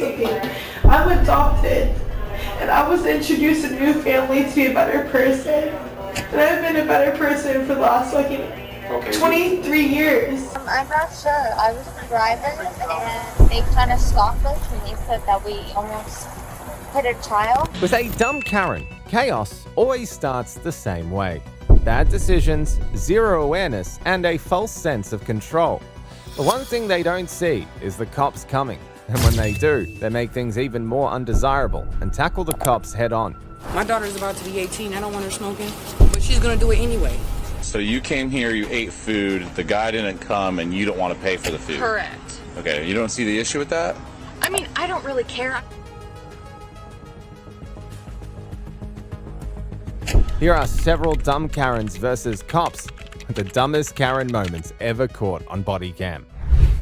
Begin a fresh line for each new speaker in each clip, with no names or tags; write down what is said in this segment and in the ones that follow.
something. I'm adopted, and I was introduced to a new family to be a better person. And I've been a better person for the last 23 years.
I'm not sure. I was driving and they kind of stopped us and they said that we almost hit a child.
With a dumb Karen, chaos always starts the same way. Bad decisions, zero awareness, and a false sense of control. The one thing they don't see is the cops coming. And when they do, they make things even more undesirable and tackle the cops head on.
My daughter's about to be 18. I don't want her smoking, but she's gonna do it anyway.
So you came here, you ate food, the guy didn't come, and you don't want to pay for the food?
Correct.
Okay, you don't see the issue with that?
I mean, I don't really care.
Here are several dumb Karens versus cops, the dumbest Karen moments ever caught on body cam.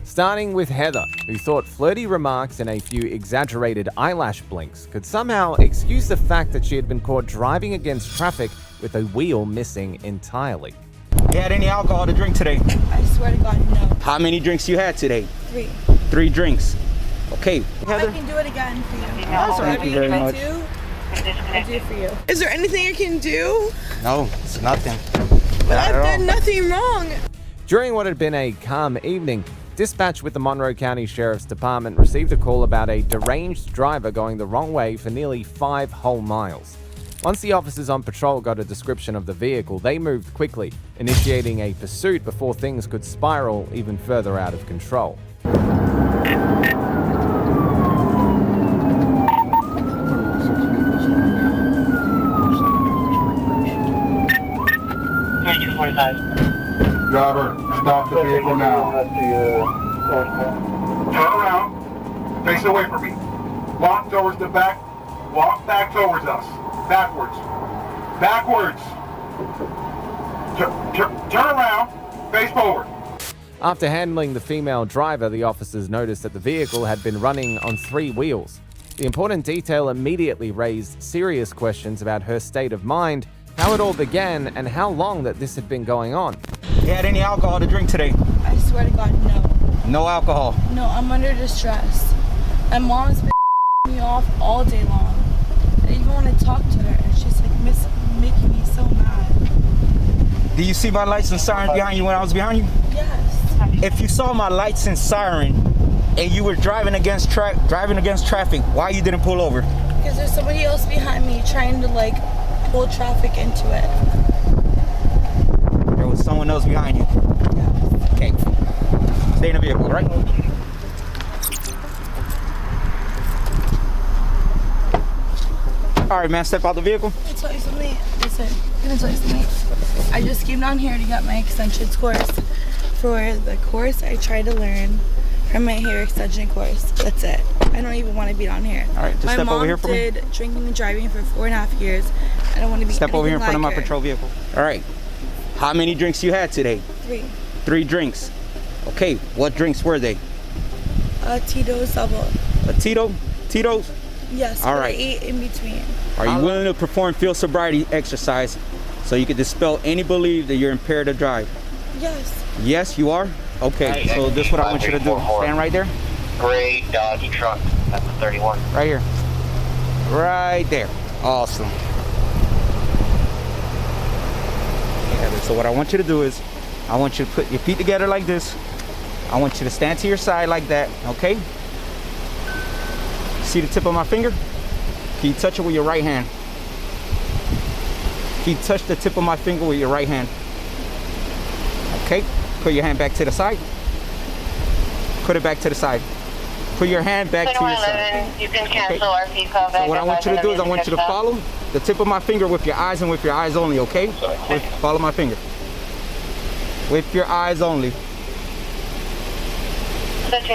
Starting with Heather, who thought flirty remarks and a few exaggerated eyelash blinks could somehow excuse the fact that she had been caught driving against traffic with a wheel missing entirely.
You had any alcohol to drink today?
I swear to God, no.
How many drinks you had today?
3.
3 drinks. Okay.
Heather? I can do it again for you.
Thank you very much.
I do for you. Is there anything I can do?
No, it's nothing.
I've done nothing wrong.
During what had been a calm evening, dispatch with the Monroe County Sheriff's Department received a call about a deranged driver going the wrong way for nearly 5 whole miles. Once the officers on patrol got a description of the vehicle, they moved quickly, initiating a pursuit before things could spiral even further out of control.
Driver, stop the vehicle now. Turn around. Face away from me. Walk towards the back. Walk back towards us. Backwards. Backwards. Turn around. Face forward.
After handling the female driver, the officers noticed that the vehicle had been running on 3 wheels. The important detail immediately raised serious questions about her state of mind, how it all began, and how long that this had been going on.
You had any alcohol to drink today?
I swear to God, no.
No alcohol?
No, I'm under distress. My mom's been me off all day long. I didn't even want to talk to her, and she's like making me so mad.
Do you see my lights and siren behind you when I was behind you?
Yes.
If you saw my lights and siren and you were driving against traffic, why you didn't pull over?
Because there's somebody else behind me trying to pull traffic into it.
There was someone else behind you?
Yes.
Okay. Stay in the vehicle, right? All right, man, step out the vehicle.
I'll tell you something. Listen, I'm gonna tell you something. I just came down here to get my extensions course. For the course I tried to learn from my hair extension course. That's it. I don't even want to be down here.
All right, just step over here for me.
My mom did drinking and driving for 4.5 years. I don't want to be
Step over here in front of my
her.
patrol vehicle. All right. How many drinks you had today?
3.
3 drinks. Okay, what drinks were they?
Tito's double.
A Tito's?
Yes,
all
but
right.
I ate in between.
Are you willing to perform field sobriety exercise so you can dispel any belief that you're impaired to drive?
Yes.
Yes, you are? Okay, so this is what I want you to do. Stand right there.
Gray Dodge truck. That's the 31.
Right here. Right there. Awesome. Yeah, so what I want you to do is, I want you to put your feet together like this. I want you to stand to your side like that, okay? See the tip of my finger? Can you touch it with your right hand? Can you touch the tip of my finger with your right hand? Okay, put your hand back to the side. Put it back to the side. Put your hand back to your side.
You can cancel our fee call back.
So what I want you to do is I want you to follow the tip of my finger with your eyes and with your eyes only, okay? Follow my finger. With your eyes only.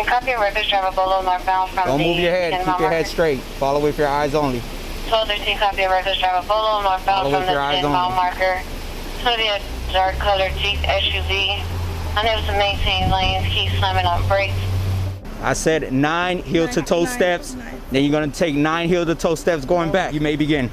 Copy your records, driver below northbound from
Don't move your head, keep your head straight. Follow with your eyes only.
1213, copy your records, driver below northbound from the 10-mile marker. It's going to be a dark colored Jeep SUV. Unable to maintain lanes, keep slamming on brakes.
I said 9 heel-to-toe steps. Then you're going to take 9 heel-to-toe steps going back. You may begin.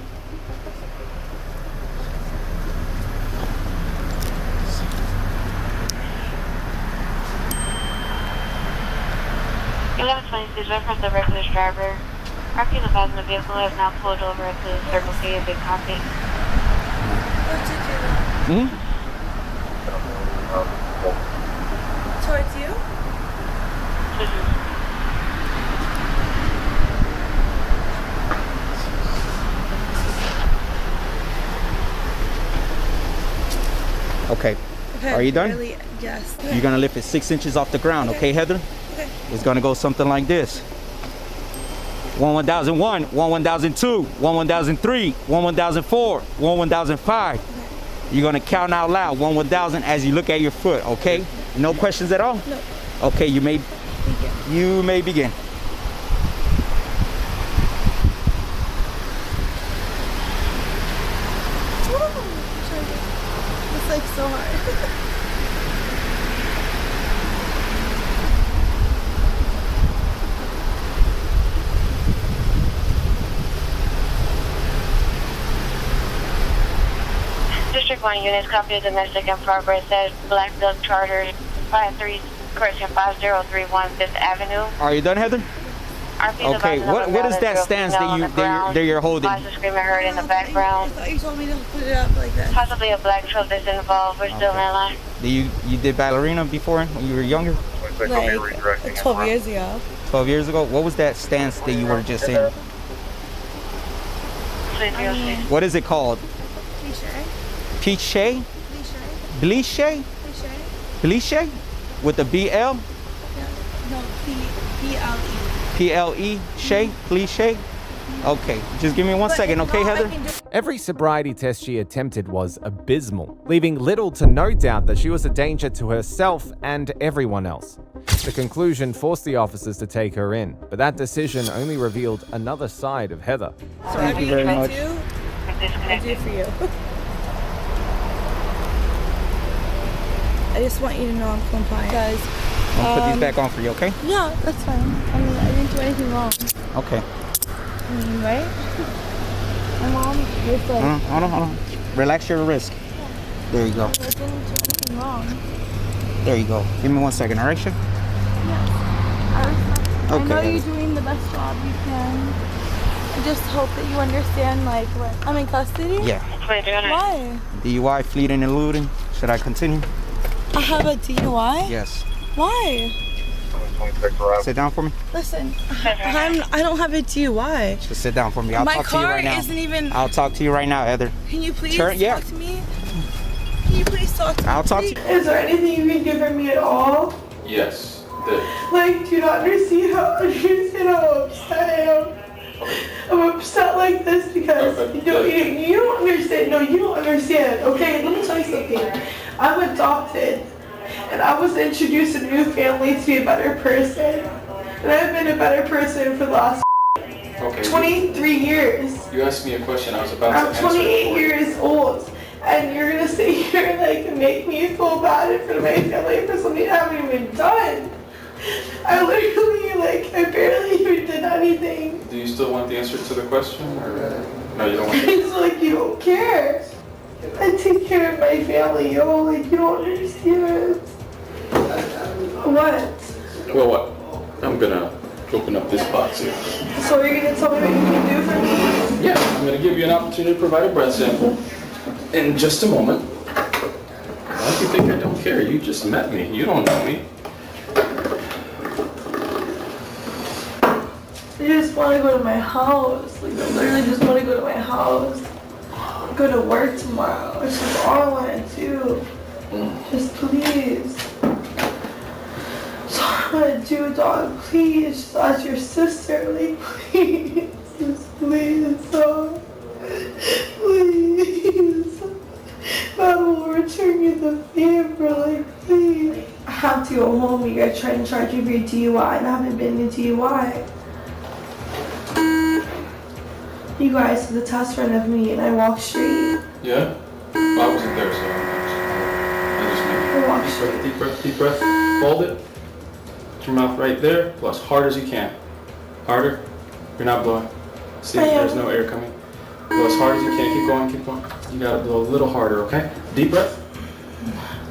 for the reckless driver. Occupant of passenger vehicle has now pulled over to the Circle K at Big Copy.
What did you do? Towards you?
Okay. Are you done?
Really, yes.
You're gonna lift it 6 inches off the ground, okay, Heather?
Okay.
It's gonna go something like this. 1,1001, 1,1002, 1,1003, 1,1004, 1,1005. You're gonna count out loud, 1,1000 as you look at your foot, okay? No questions at all?
No.
Okay, you may begin.
It's like so hard.
District 1 units copy of domestic in progress at Black Duck Charter 531 Fifth Avenue.
Are you done, Heather? Okay, what is that stance that you're holding?
Screaming heard in the background.
I thought you told me to put it up like that.
Possibly a black truck that's involved. We're still in line.
You did ballerina before when you were younger?
Like 12 years ago.
12 years ago? What was that stance that you were just saying? What is it called? Cliche? Cliche? Cliche? With the BL?
No, P-L-E.
P-L-E? Shay? Cliche? Okay, just give me 1 second, okay, Heather?
Every sobriety test she attempted was abysmal, leaving little to no doubt that she was a danger to herself and everyone else. The conclusion forced the officers to take her in, but that decision only revealed another side of Heather.
So
Thank you very much.
I do for you. I just want you to know I'm compliant. Guys,
I'll put these back on for you, okay?
Yeah, that's fine. I mean, I didn't do anything wrong.
Okay.
I mean, right? My mom was like...
Hold on. Relax your wrist. There you go.
I didn't do anything wrong.
There you go. Give me 1 second, all right, Shay?
Yes. I know
Okay.
you're doing the best job you can. I just hope that you understand, like, what... I'm in custody?
Yeah.
Why?
DUI, fleeing and eluding. Should I continue?
I have a DUI?
Yes.
Why?
Sit down for me.
Listen, I don't have a DUI.
Just sit down for me. I'll
My
talk to you right now.
car isn't even...
I'll talk to you right now, Heather.
Can you please
Turn, yeah.
talk to me? Can you please talk to me?
I'll talk to you.
Is there anything you can give for me at all?
Yes.
Like, do you not understand how upset I am? I'm upset like this because you don't understand. No, you don't understand. Okay, let me tell you something. I'm adopted, and I was introduced to a new family to be a better person, and I've been a better person for the last 23 years.
You asked me a question. I was about to answer.
I'm 28 years old, and you're gonna sit here like and make me feel bad in front of my family for something I haven't even done. I literally, I barely even did anything.
Do you still want the answer to the question, or no? You don't want.
It's like you don't care. I take care of my family, yo. Like, you don't understand. What?
Well, what? I'm gonna open up this box here.
So you're gonna tell me what you can do for me?
Yeah, I'm gonna give you an opportunity to provide a breath sample in just a moment. Why do you think I don't care? You just met me. You don't know me.
I just want to go to my house. Like, I literally just want to go to my house. Go to work tomorrow. It's just all I want to do. Just please. That's all I want to do, dog. Please, just ask your sister. Like, please. Just please, dog. Please. I will return you the favor. Like, please. I have to go home. You guys trying to charge you for your DUI, and I haven't been in a DUI. You guys did the test run of me, and I walked straight.
Yeah? Well, I wasn't there, so I just made
I walked straight.
deep breath, deep breath. Hold it. Put your mouth right there. Blow as hard as you can. Harder. You're not blowing. See, there's no air coming. Blow as hard as you can. Keep going, keep going. You gotta blow a little harder, okay? Deep breath.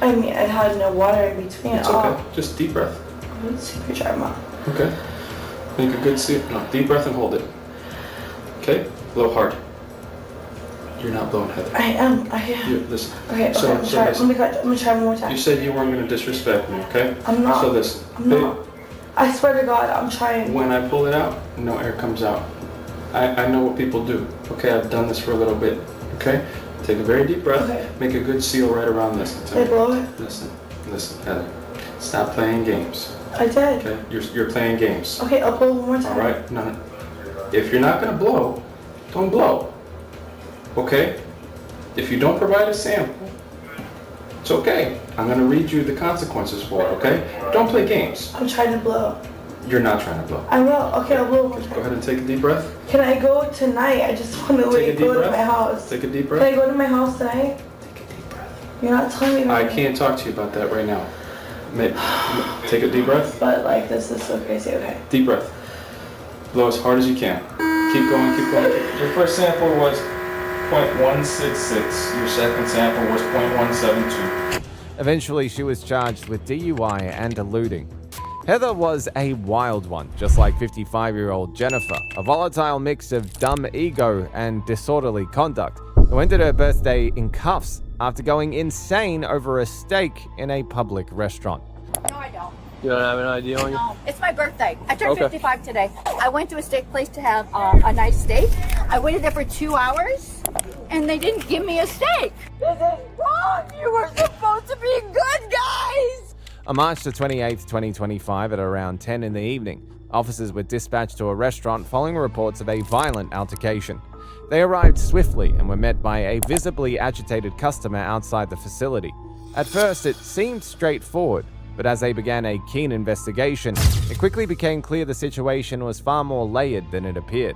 I mean, I had no water in between
It's
at all.
okay. Just deep breath.
Let's see if we try them out.
Okay. Make a good deep breath and hold it. Okay? Blow hard. You're not blowing, Heather.
I am.
Listen.
Okay, I'm gonna try one more time.
You said you weren't going to disrespect me, okay?
I'm not.
So listen.
I'm not. I swear to God, I'm trying.
When I pull it out, no air comes out. I know what people do. Okay, I've done this for a little bit. Okay? Take a very deep breath.
Okay.
Make a good seal right around this.
Did I blow it?
Listen, Heather. Stop playing games.
I did.
Okay? You're playing games.
Okay, I'll blow one more time.
All right? No. If you're not going to blow, don't blow. Okay? If you don't provide a sample, it's okay. I'm going to read you the consequences for it, okay? Don't play games.
I'm trying to blow.
You're not trying to blow.
I will. Okay, I'll blow one more time.
Go ahead and take a deep breath.
Can I go tonight? I just want to go to my house.
Take a deep breath.
Can I go to my house tonight?
Take a deep breath.
You're not telling me.
I can't talk to you about that right now. Take a deep breath.
But like, this is so crazy. Okay.
Deep breath. Blow as hard as you can. Keep going, keep going. Your first sample was 0.166. Your second sample was 0.172.
Eventually, she was charged with DUI and eluding. Heather was a wild one, just like 55-year-old Jennifer, a volatile mix of dumb ego and disorderly conduct, who ended her birthday in cuffs after going insane over a steak in a public restaurant.
No, I don't.
You don't have an idea on you?
No, it's my birthday. I turned 55 today. I went to a steak place to have a nice steak. I waited there for 2 hours, and they didn't give me a steak. This is wrong. You were supposed to be good guys.
On March the 28th, 2025, at around 10 in the evening, officers were dispatched to a restaurant following reports of a violent altercation. They arrived swiftly and were met by a visibly agitated customer outside the facility. At first, it seemed straightforward, but as they began a keen investigation, it quickly became clear the situation was far more layered than it appeared.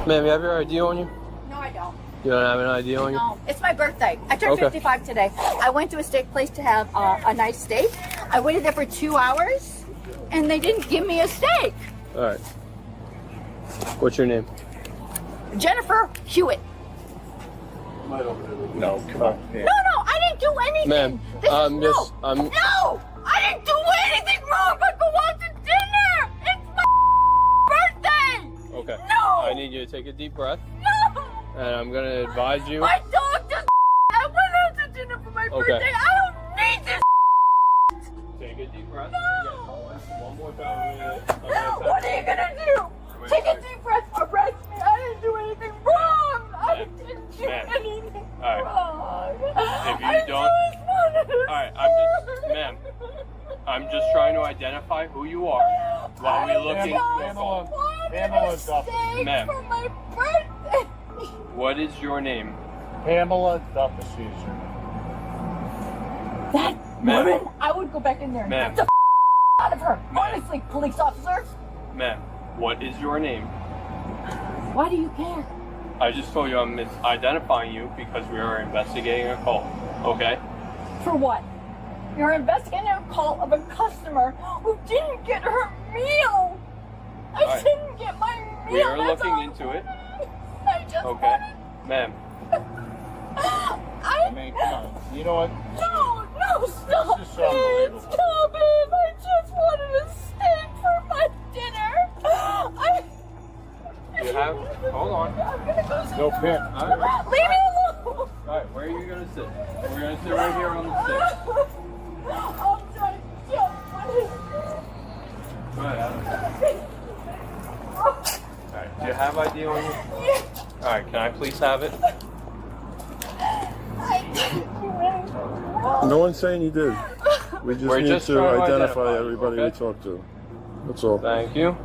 Ma'am, you have your ID on you?
No, I don't.
You don't have an ID on you?
No, it's my birthday. I turned 55 today. I went to a steak place to have a nice steak. I waited there for 2 hours, and they didn't give me a steak.
All right. What's your name?
Jennifer Hewitt.
No, come on.
No, I didn't do anything.
Ma'am,
No, I didn't do anything wrong but go out to dinner. It's my birthday.
Okay.
No.
I need you to take a deep breath.
No.
And I'm going to advise you.
My dog just I went out to dinner for my birthday. I don't need this.
Take a deep breath.
No.
One more time.
What are you going to do? Take a deep breath. Arrest me. I didn't do anything wrong. I didn't do anything wrong.
If you don't... Alright, I'm just trying to identify who you are while we look into your phone. Ma'am,
for my birthday.
what is your name?
Pamela Duffy Caesar.
That woman, I would go back in there and
Ma'am.
get the out of her. Honestly, police officer.
Ma'am, what is your name?
Why do you care?
I just told you I'm identifying you because we are investigating a call, okay?
For what? You're investigating a call of a customer who didn't get her meal. I didn't get my meal.
We are
That's
looking
all.
into it.
I just wanted...
Ma'am.
I mean, come on. You know what?
No, stop
This is
it.
unbelievable.
Stop it. I just wanted a steak for my dinner.
You have... Hold on.
I'm gonna go sit
No
down.
pin.
Leave me alone.
Alright, where are you going to sit? We're going to sit right here on the stick.
I'm trying to jump.
Go ahead, Adam. Alright, do you have ID on you?
Yeah.
Alright, can I please have it?
No one's saying you did. We just
We're
need
just
to
trying to
identify
identify,
everybody we
okay?
talk to. That's all.
Thank you.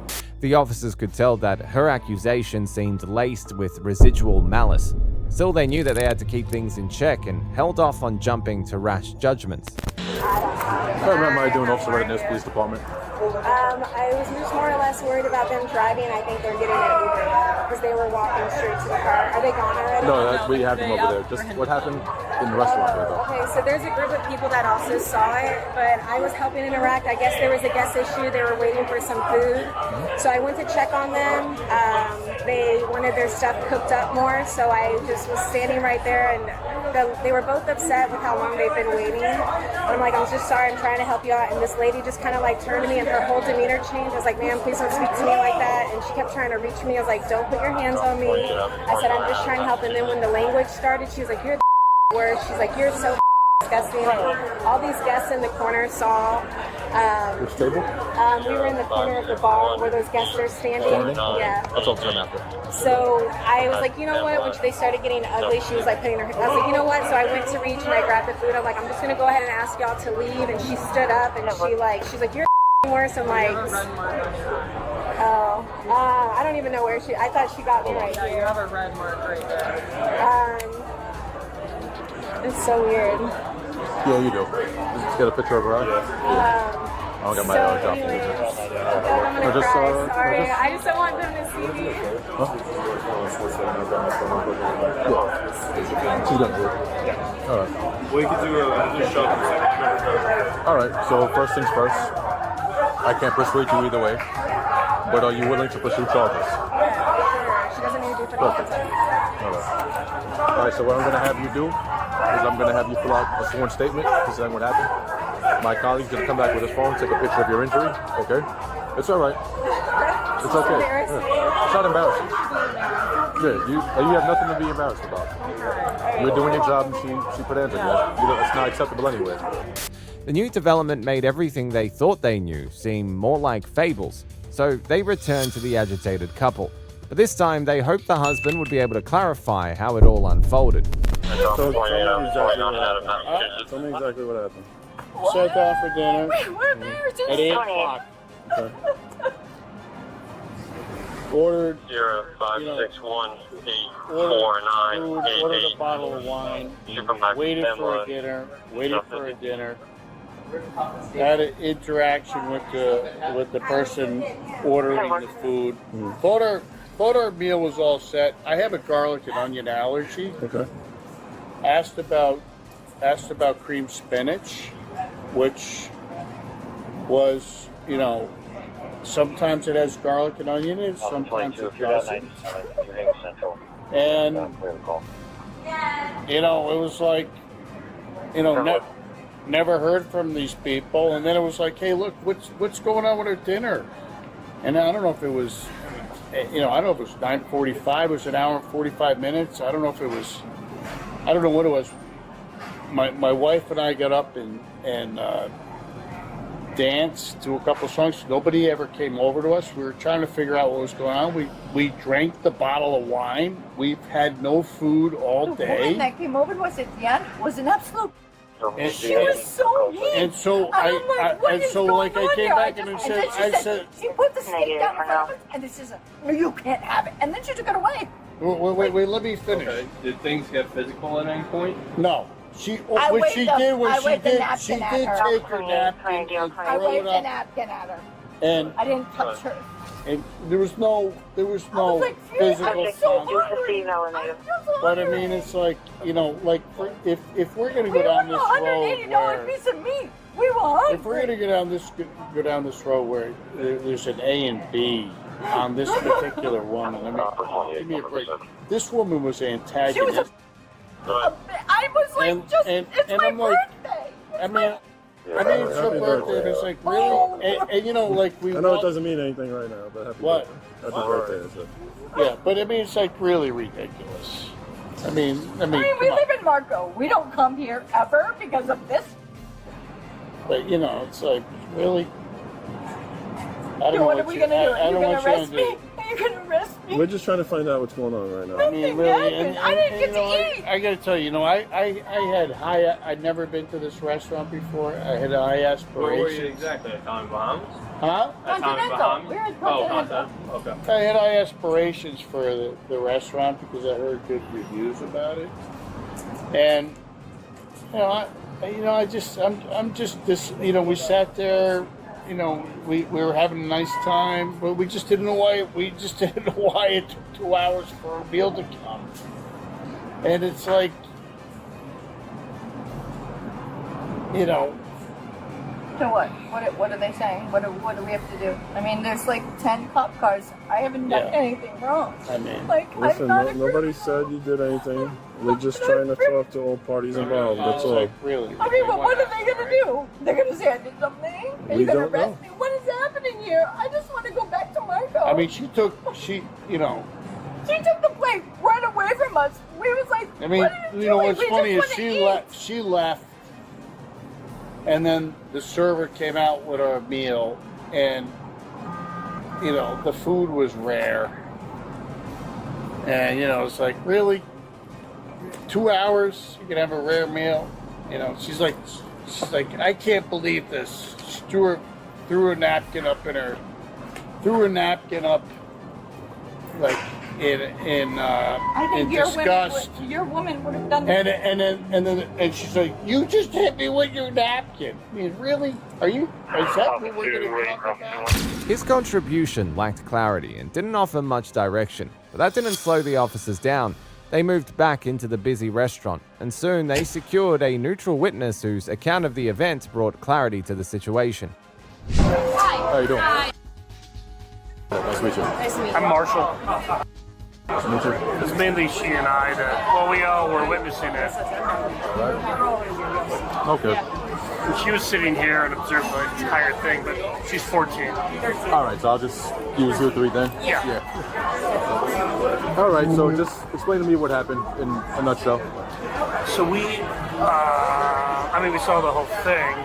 The officers could tell that her accusation seemed laced with residual malice. Still, they knew that they had to keep things in check and held off on jumping to rash judgments.
I remember I doing officer right in this police department.
I was just more or less worried about them driving. I think they're getting an Uber because they were walking straight to the car. Are they gone already?
No, we have them over there. Just what happened in the restaurant there, though.
Okay, so there's a group of people that also saw it, but I was helping interact. I guess there was a guest issue. They were waiting for some food. So I went to check on them. They wanted their stuff cooked up more, so I just was standing right there and they were both upset with how long they've been waiting. And I'm like, I'm just sorry, I'm trying to help you out. And this lady just kind of like turned to me and her whole demeanor changed. I was like, ma'am, please don't speak to me like that. And she kept trying to reach me. I was like, don't put your hands on me. I said, I'm just trying to help. And then when the language started, she was like, you're the worst. She's like, you're so disgusting. All these guests in the corner saw.
Which table?
We were in the corner of the bar where those guests are standing. Yeah.
I'll talk to them after.
So I was like, you know what? When they started getting ugly, she was like putting her. I was like, you know what? So I went to reach and I grabbed the food. I'm like, I'm just gonna go ahead and ask y'all to leave. And she stood up and she's like, you're worse. I'm like, oh, I don't even know where she. I thought she got me right here.
You have a red mark right there.
It's so weird.
Yeah, you do. Just get a picture of her eye. I don't got my job.
I'm gonna cry. Sorry, I just don't want them to see me.
Yeah. She's gonna do it. Yeah. All right.
We could do a shot.
All right. So first things first. I can't persuade you either way. But are you willing to pursue charges?
She doesn't need to do
Perfect. All right. So what I'm gonna have you do is I'm gonna have you fill out a sworn statement concerning what happened. My colleague's gonna come back with his phone, take a picture of your injury. Okay? It's all right. It's okay. Yeah. It's not embarrassing. Yeah, you have nothing to be embarrassed about. You're doing your job, and she put hands on you. It's not acceptable anyway.
The new development made everything they thought they knew seem more like fables, so they returned to the agitated couple. But this time, they hoped the husband would be able to clarify how it all unfolded.
So tell me exactly what happened.
Sat down for dinner
We're there since
at 8 o'clock.
Okay.
Ordered
561-849-88.
ordered a bottle of wine. Waited for a dinner. Had an interaction with the person ordering the food. Thought our meal was all set. I have a garlic and onion allergy.
Okay.
Asked about cream spinach, which was, sometimes it has garlic and onion in it, sometimes it doesn't. And, it was like, never heard from these people. And then it was like, hey, look, what's going on with our dinner? And I don't know if it was, I don't know if it was 9:45, it was an hour and 45 minutes. I don't know what it was. My wife and I got up and danced to a couple of songs. Nobody ever came over to us. We were trying to figure out what was going on. We drank the bottle of wine. We've had no food all day.
The woman that came over to us at the end was an absolute.
And
she was so mean.
And so I came back and I said,
she put the steak down in front of us, and this is no, you can't have it. And then she took it away.
Wait, let me finish.
Okay. Did things get physical at any point?
No. She did take her napkin and
I waved the napkin at her.
And
I didn't touch her.
And there was no physical contact. But I mean, it's like, if we're gonna go down this road where
piece of meat. We were hungry.
if we're gonna go down this road where there's an A and B on this particular woman, I mean, give me a break. This woman was antagonist.
I was like, it's my birthday.
I mean, it's her birthday, and it's like, really? And we...
I know it doesn't mean anything right now, but happy birthday.
Yeah, but I mean, it's like really ridiculous. I mean, we
live in Marco. We don't come here ever because of this.
But, it's like, really? I don't know
what are we going to do? Are you going to arrest me? Are you going to arrest me?
We're just trying to find out what's going on right now.
I mean, really,
I didn't get to eat.
I got to tell you, I'd never been to this restaurant before. I had high aspirations.
Where were you exactly? At Tommy Bahamas?
Huh?
Continental. We're at Continental.
Okay.
I had high aspirations for the restaurant because I heard good reviews about it. And, I'm just this, we sat there, we were having a nice time, but we just didn't know why it took 2 hours for a meal to come. And it's like,
So what? What are they saying? What do we have to do? I mean, there's like 10 cop cars. I haven't done anything wrong.
I mean,
like,
listen, nobody said you did anything. We're just trying to talk to all parties involved. That's all.
Really?
I mean, but what are they gonna do? They're gonna say I did something? Are you gonna arrest me? What is happening here? I just want to go back to Marco.
I mean, she took the
plate right away from us. We was like,
I mean, what's funny is she left, and then the server came out with our meal, and the food was rare, and it's like, really, 2 hours you can have a rare meal. She's like, I can't believe this. She threw a napkin up like in disgust.
Your woman would have done that.
And she's like, you just hit me with your napkin. I mean, really? Is that what we're going to talk about?
His contribution lacked clarity and didn't offer much direction, but that didn't slow the officers down. They moved back into the busy restaurant, and soon they secured a neutral witness whose account of the event brought clarity to the situation.
How you doing?
Hi.
Nice to meet you.
Nice to meet you.
I'm Marshall.
Nice to meet you.
It's mainly she and I that, we all were witnessing it.
Okay.
And she was sitting here and observed the entire thing, but she's 14.
All right, so I'll just use you three then?
Yeah.
All right, so just explain to me what happened in a nutshell.
So we saw the whole thing,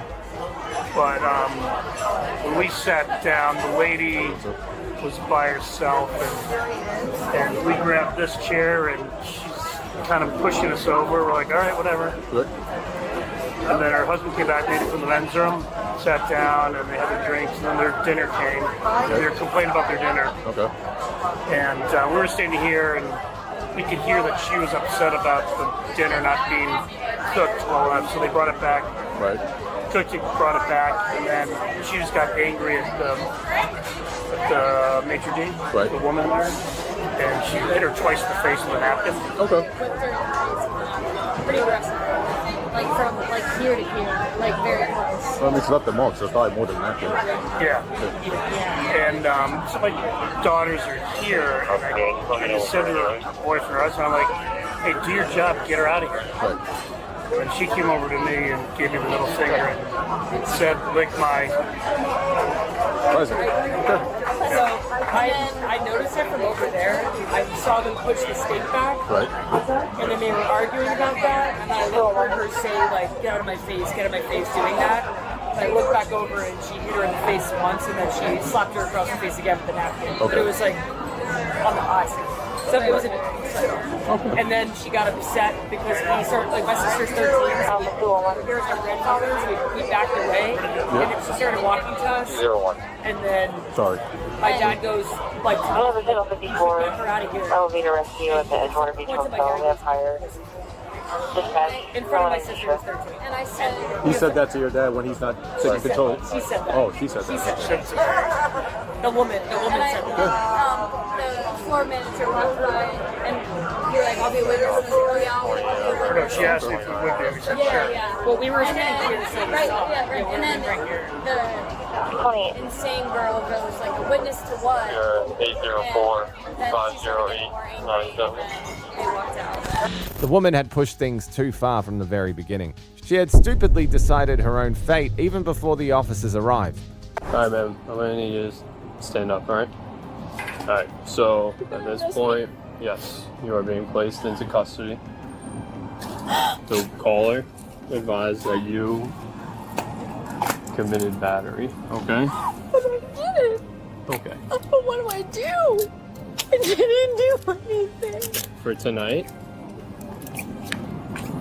but when we sat down, the lady was by herself, and we grabbed this chair, and she's kind of pushing us over. We're like, all right, whatever.
Good.
And then her husband came back maybe from the men's room, sat down, and they had their drinks, and then their dinner came. And they were complaining about their dinner.
Okay.
And we were standing here, and we could hear that she was upset about the dinner not being cooked well enough, so they brought it back.
Right.
Cooked it, brought it back, and then she just got angry at the maitre d', the woman there, and she hit her twice in the face with a napkin.
Okay.
Pretty aggressive. Like from here to here, like very close.
Well, I mean, she left the mark, so it's probably more than that.
Yeah. And so my daughters are here, and I just said to her boyfriend, her husband, I'm like, hey, do your job, get her out of here.
Right.
And she came over to me and gave me the middle finger and said, lick my...
Present. Okay.
So I noticed it from over there. I saw them push the steak back.
Right.
And then they were arguing about that. And I heard her say, like, get out of my face, doing that. And I looked back over and she hit her in the face once, and then she slapped her across the face again with the napkin.
Okay.
But it was like on the eyes. So it was an And then she got upset because we started, like, my sister's 13, so here's my grandfather's, we backed away, and then she started walking to us, and then my dad goes, like, get her out of here.
Elevator rescue at the Edgewater Beach Hotel. We have higher dispatch.
In front of my sister who's 13. And I said...
He said that to your dad when he's not taking control?
She said that.
Oh, she said that.
She said that. The woman said that.
The floor manager walked by and you're like, I'll be with her.
No, she asked me if we would be. We said, sure.
Yeah.
Well, we were standing here, so
right. And then the insane girl goes like, a witness to what?
804-508-97.
They walked out.
The woman had pushed things too far from the very beginning. She had stupidly decided her own fate even before the officers arrived.
Alright, ma'am, I'm gonna need you to stand up, alright? Alright, so at this point, yes, you are being placed into custody. The caller advised that you committed battery, okay?
But I didn't.
Okay.
But what do I do? I didn't do anything.
For tonight,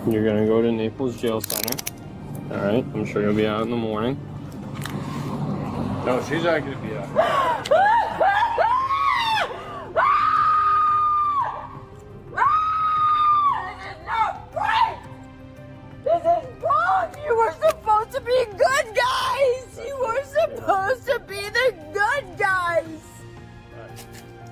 you're gonna go to Naples Jail Center. Alright, I'm sure you'll be out in the morning.
No, she's not gonna be out.
This is wrong! You were supposed to be good guys! You were supposed to be the good guys!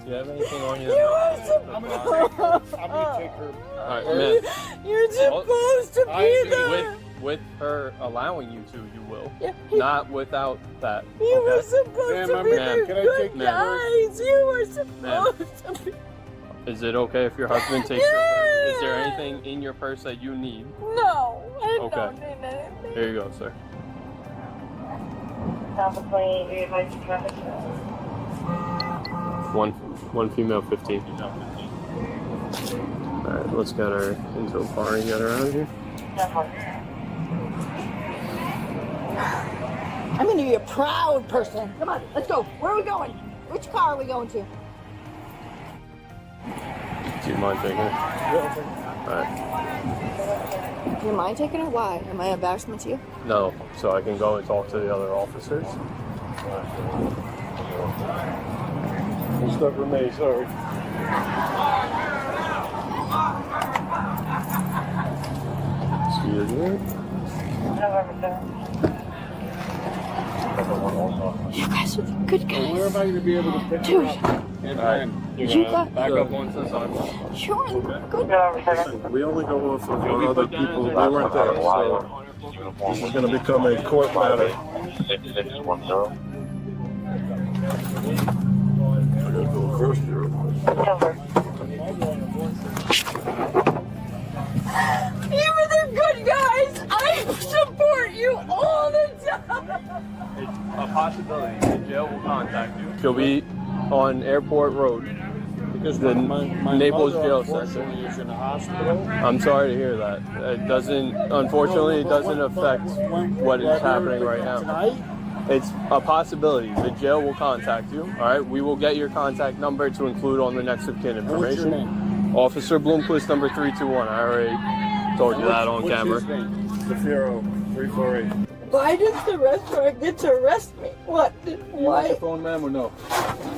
Do you have anything on you?
You were supposed
I'm gonna take her.
Alright, man.
You're supposed to be the...
with her allowing you to, you will.
Yeah.
Not without that.
You were
Okay?
supposed to be the good guys. You were supposed to be.
Is it okay if your husband takes your purse? Is there anything in your purse that you need?
No, I
Okay.
don't need anything.
Here you go, sir. One female, 15. Alright, let's get her into a car and get her out of here.
I'm going to be a proud person. Come on, let's go. Where are we going? Which car are we going to?
Do you mind taking it? Alright.
Do you mind taking it? Why? Am I an embarrassment to you?
No, so I can go and talk to the other officers.
We'll stop for me, sorry.
Excuse me.
You guys are the good guys.
Where am I going to be able to pick
Dude.
her up? And
You got
back up once the sidewalk.
You're good.
Listen, we only go off of what other people, they weren't there, so this is going to become a court matter. I gotta go first here.
You were the good guys. I support you all the time.
It's a possibility. The jail will contact you. She'll be on Airport Road.
Because
the
my
Naples
mother,
jail
unfortunately, is in the hospital.
I'm sorry to hear that. It doesn't, unfortunately, it doesn't affect what is happening right now. It's a possibility. The jail will contact you. All right, we will get your contact number to include on the next of kin information.
What's your name?
Officer Bloomquist, number 321. I already told you that on camera.
Zafiro, 348.
Why does the restaurant get to arrest me? What?
You want your
Why?
phone, ma'am, or no?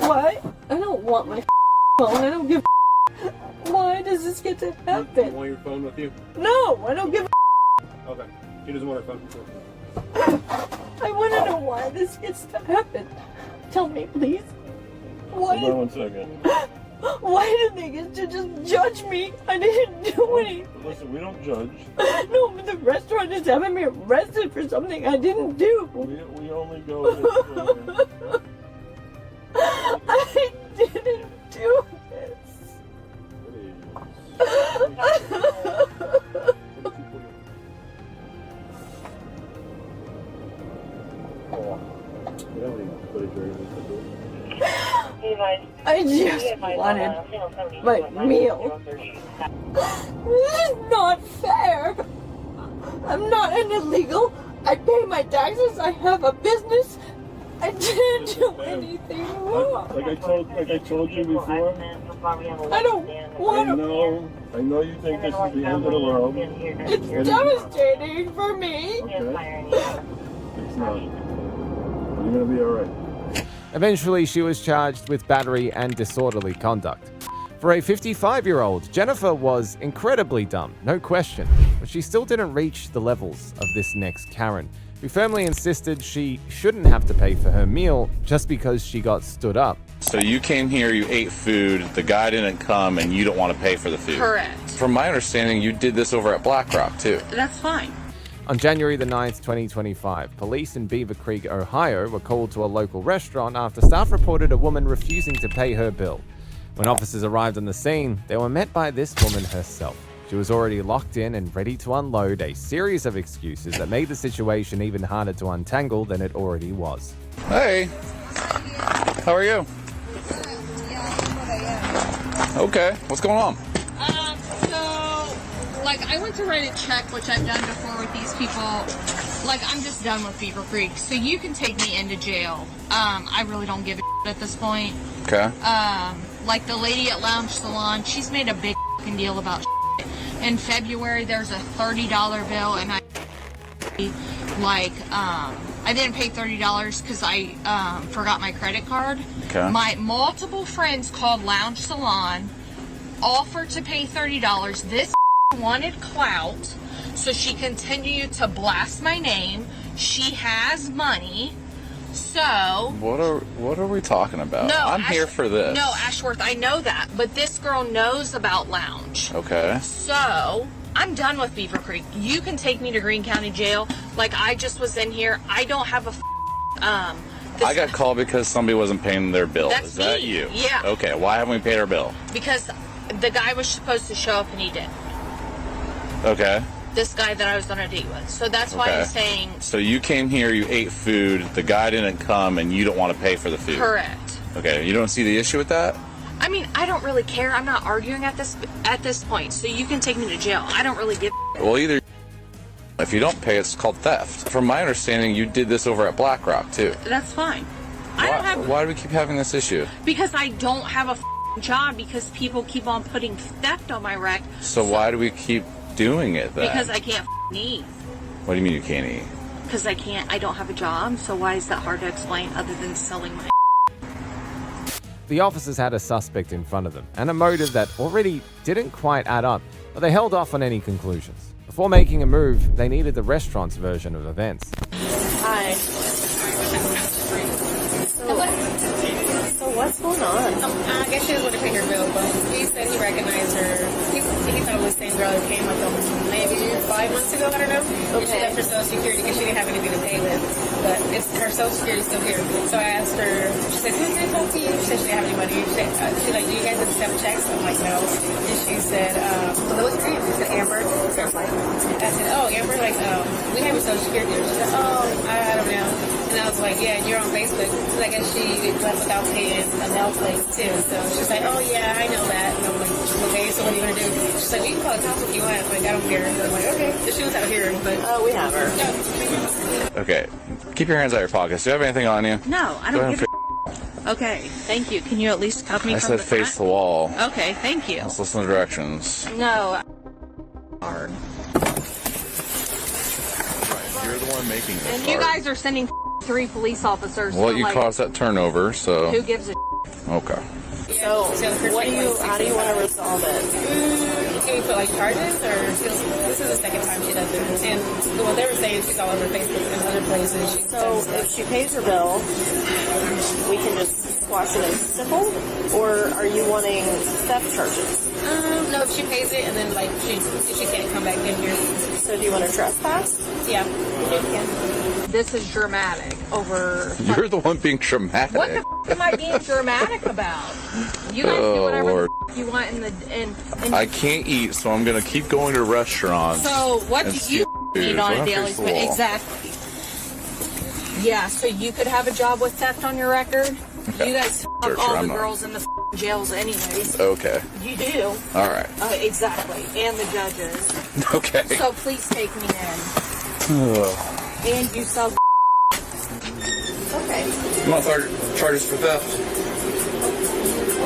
Why? I don't want my phone. I don't give a Why does this get to
You
happen?
want your phone with you?
No, I don't give a
Okay. He doesn't want her phone.
I want to know why this gets to happen. Tell me, please. Why?
Hold on 1 second.
Why did they get to just judge me? I didn't do anything.
Listen, we don't judge.
No, but the restaurant is having me arrested for something I didn't do.
We only go with
I didn't do this. I just wanted my meal. This is not fair. I'm not an illegal. I pay my taxes. I have a business. I didn't do anything wrong.
Like I told you before.
I don't want to.
I know you think this is the end of the world.
It's devastating for me.
Okay. It's not. You're gonna be alright.
Eventually, she was charged with battery and disorderly conduct. For a 55-year-old, Jennifer was incredibly dumb, no question, but she still didn't reach the levels of this next Karen, who firmly insisted she shouldn't have to pay for her meal just because she got stood up.
So you came here, you ate food, the guy didn't come, and you don't want to pay for the food.
Correct.
From my understanding, you did this over at Black Rock, too.
That's fine.
On January the 9th, 2025, police in Beaver Creek, Ohio were called to a local restaurant after staff reported a woman refusing to pay her bill. When officers arrived on the scene, they were met by this woman herself. She was already locked in and ready to unload a series of excuses that made the situation even harder to untangle than it already was.
Hey, how are you? Okay, what's going on?
Like, I went to write a check, which I've done before with these people. Like, I'm just done with Beaver Creek, so you can take me into jail. I really don't give a shit at this point.
Okay.
Like the lady at Lounge Salon, she's made a big fucking deal about shit. In February, there's a $30 bill, and I didn't pay $30 because I forgot my credit card.
Okay.
My multiple friends called Lounge Salon, offered to pay $30. This wanted clout, so she continued to blast my name. She has money, so
What are we talking about?
no,
I'm here for this.
No, Ashworth, I know that, but this girl knows about Lounge.
Okay.
So I'm done with Beaver Creek. You can take me to Greene County Jail. Like, I just was in here. I don't have a
I got called because somebody wasn't paying their bill.
That's
Is that
me.
you?
Yeah.
Okay, why haven't we paid our bill?
because the guy was supposed to show up and he didn't.
Okay.
This guy that I was on a date with. So that's why I'm saying
So you came here, you ate food, the guy didn't come, and you don't want to pay for the food.
correct.
Okay, you don't see the issue with that?
I mean, I don't really care. I'm not arguing at this point. So you can take me to jail. I don't really give
Well, either if you don't pay, it's called theft. From my understanding, you did this over at Black Rock, too.
That's fine. I don't have
Why do we keep having this issue?
because I don't have a job because people keep on putting theft on my rec
So why do we keep doing it then?
because I can't eat.
What do you mean you can't eat?
Because I don't have a job. So why is that hard to explain other than selling my
The officers had a suspect in front of them and a motive that already didn't quite add up, but they held off on any conclusions. Before making a move, they needed the restaurant's version of events.
Hi. So what's going on?
I guess she was going to pay her bill, but he said he recognized her. He thought it was the same girl that came like maybe 5 months ago, I don't know. And she left her social security because she didn't have anything to pay with. But her social security is still here. So I asked her, she said, who's going to talk to you? She said she didn't have any money. She's like, do you guys accept checks? I'm like, no. And she said, well, what's your name? She said, Amber. I said, oh, Amber, like, we have your social security. She said, oh, I don't know. And I was like, yeah, you're on Facebook. So I guess she left without paying a nail place too. So she's like, oh yeah, I know that. And I'm like, okay, so what are you gonna do? She's like, well, you can call the cops if you want. I'm like, I don't care. So I'm like, okay. So she was out here, but
we have her.
No.
Okay, keep your hands out of your pockets. Do you have anything on you?
No, I don't give a Okay, thank you. Can you at least cuff me
I
from
said
the
face
front?
the wall.
Okay, thank you.
Let's listen to directions.
No. Hard.
You're the one making this
And you guys are sending 3 police officers.
Well,
to,
you
like,
caused that turnover, so.
Who gives a
Okay.
So how do you want to resolve it?
Can we put like charges or this is the second time she does it? And well, they were saying she's all over Facebook and other places.
So if she pays her bill, we can just squash it as simple, or are you wanting theft charges?
No, if she pays it and then like she can't come back in here.
So do you want to trespass?
Yeah.
This is dramatic over.
You're the one being dramatic.
What the am I being dramatic about? You guys do whatever
Lord.
the you want in
I can't eat, so I'm gonna keep going to restaurants.
So what
and
do
steal
you
food.
need on
So
a
I'm
daily
face the
basis?
wall.
Exactly. Yeah, so you could have a job with theft on your record.
Okay.
You guys
Sure,
all
I'm
the
not.
girls in the jails anyways.
Okay.
You do.
All right.
Exactly. And the judges.
Okay.
So please take me in.
Ugh.
And you sell.
Okay.
You want charges for theft?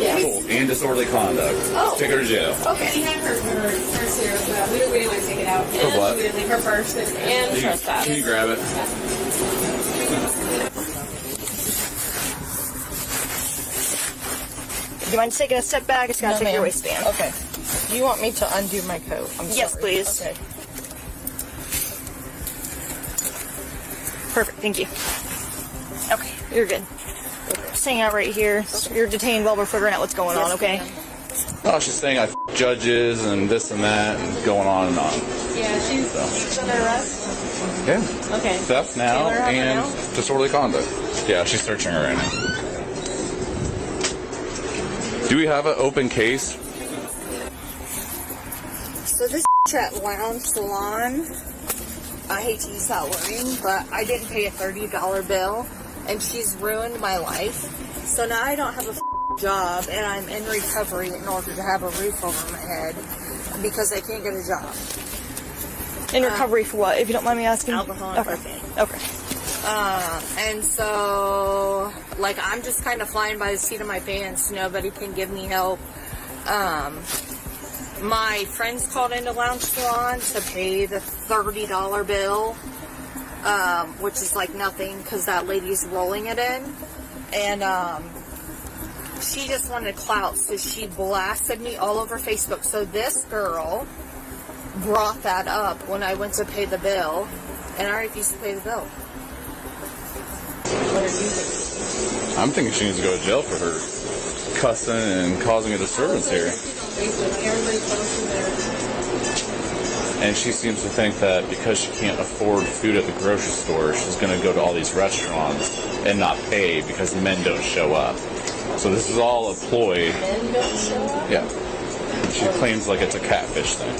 Yes.
Cool. And disorderly conduct.
Oh.
Take her to jail.
Okay. She had her purse here, but we didn't really want to take it out.
For what?
We didn't leave her purse. And trespass.
Can you grab it?
Do you mind taking a step back? It's got to take your waistband.
Okay. Do you want me to undo my coat?
Yes,
sorry.
please.
Okay.
Perfect. Thank you. Okay, you're good. Just hang out right here. You're detained while we're figuring out what's going on, okay?
Oh, she's saying I judges and this and that and going on and on.
Yeah, she's under arrest.
Yeah.
Okay.
Theft now
Taylor, have her
and
now?
disorderly conduct. Yeah, she's searching her right now. Do we have an open case?
So this at Lounge Salon, I hate to use that wording, but I didn't pay a $30 bill, and she's ruined my life. So now I don't have a job, and I'm in recovery in order to have a roof over my head because I can't get a job. In recovery for what, if you don't mind me asking?
Alcohol and
okay. Okay. And so, like, I'm just kind of flying by the seat of my pants. Nobody can give me help. My friends called into Lounge Salon to pay the $30 bill, which is like nothing because that lady's rolling it in. And she just wanted clout, so she blasted me all over Facebook. So this girl brought that up when I went to pay the bill, and I refused to pay the bill. What did you think?
I'm thinking she needs to go to jail for her cussing and causing a disturbance here. And she seems to think that because she can't afford food at the grocery store, she's going to go to all these restaurants and not pay because the men don't show up. So this is all a ploy.
Men don't show up?
Yeah. She claims like it's a catfish thing.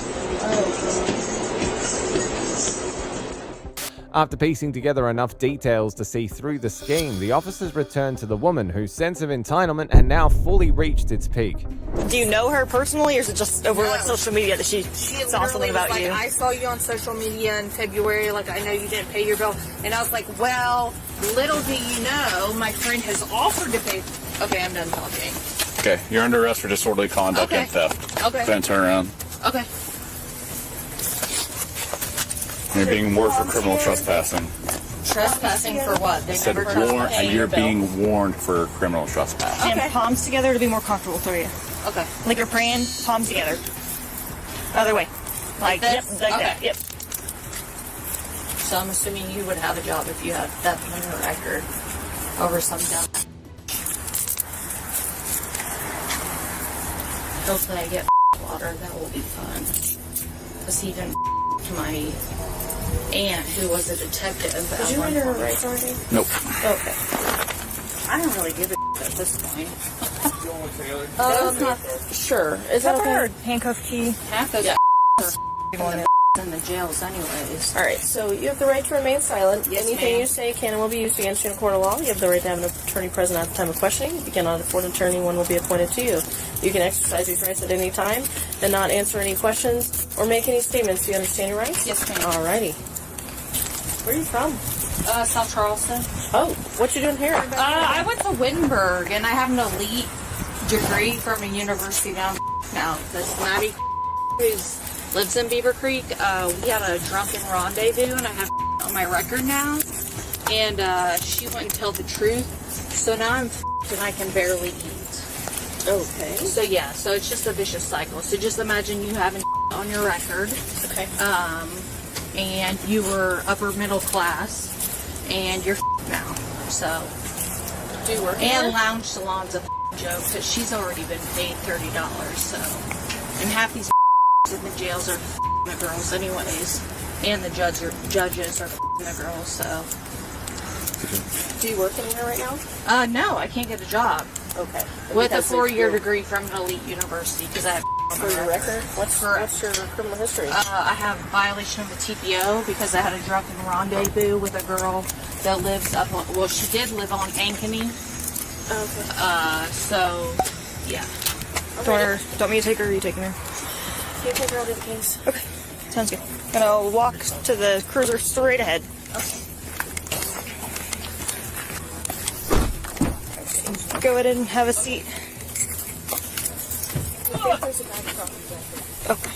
After piecing together enough details to see through the scheme, the officers returned to the woman whose sense of entitlement had now fully reached its peak.
Do you know her personally, or is it just over like social media that she saw something about
was
you?
I saw you on social media in February, like I know you didn't pay your bill. And I was like, well, little do you know, my friend has offered to pay. Okay, I'm done talking.
Okay, you're under arrest for disorderly conduct
Okay.
and theft.
Okay.
Then turn around.
Okay.
You're being warned for criminal trespassing.
Trespassing for what? They
Said
never tried to
warned,
pay
and
your
you're
bill.
being warned for criminal trespass.
And palms together to be more comfortable for you.
Okay.
Like you're praying, palms together. Other way. Like
this?
Yep, like
Okay.
that. Yep.
So I'm assuming you would have a job if you had that on your record over some job. Hopefully I get water. That will be fun. Because he didn't my aunt, who was a detective.
Did you read her rights already?
Nope.
Okay. I don't really give a at this point.
Sure. Is that okay?
Handcuff key.
Half those
Yeah.
are in the jails anyways.
Alright, so you have the right to remain silent.
Yes,
Anything
ma'am.
you say can and will be used against you in a court of law. You have the right to have an attorney present at the time of questioning. If you cannot afford an attorney, one will be appointed to you. You can exercise these rights at any time and not answer any questions or make any statements. Do you understand your rights?
Yes, ma'am.
Alrighty. Where are you from?
South Charleston.
Oh, what you doing here?
I went to Wittenberg, and I have an elite degree from a university down now. That's Maddie, who lives in Beaver Creek. We had a drunken rendezvous, and I have on my record now. And she wouldn't tell the truth, so now I'm and I can barely eat.
Okay.
So yeah, so it's just a vicious cycle. So just imagine you having on your record.
Okay.
And you were upper middle class, and you're now. So,
Do you work
and
here?
lounge salon's a joke because she's already been paid $30. So, and half these in the jails are the girls anyways, and the judges are the girls. So,
Do you work anywhere right now?
no, I can't get a job
Okay.
with a
Because of
4-year
your-
degree from an elite university because I have
For your record? What's your criminal history?
I have violation of the TPO because I had a drunken rendezvous with a girl that lives up on, well, she did live on Ankeny.
Okay.
So, yeah.
Do you want me to take her, or are you taking her?
You take her, I'll do the case.
Okay. Sounds good. Gonna walk to the cruiser straight ahead.
Okay.
Go ahead and have a seat. Okay.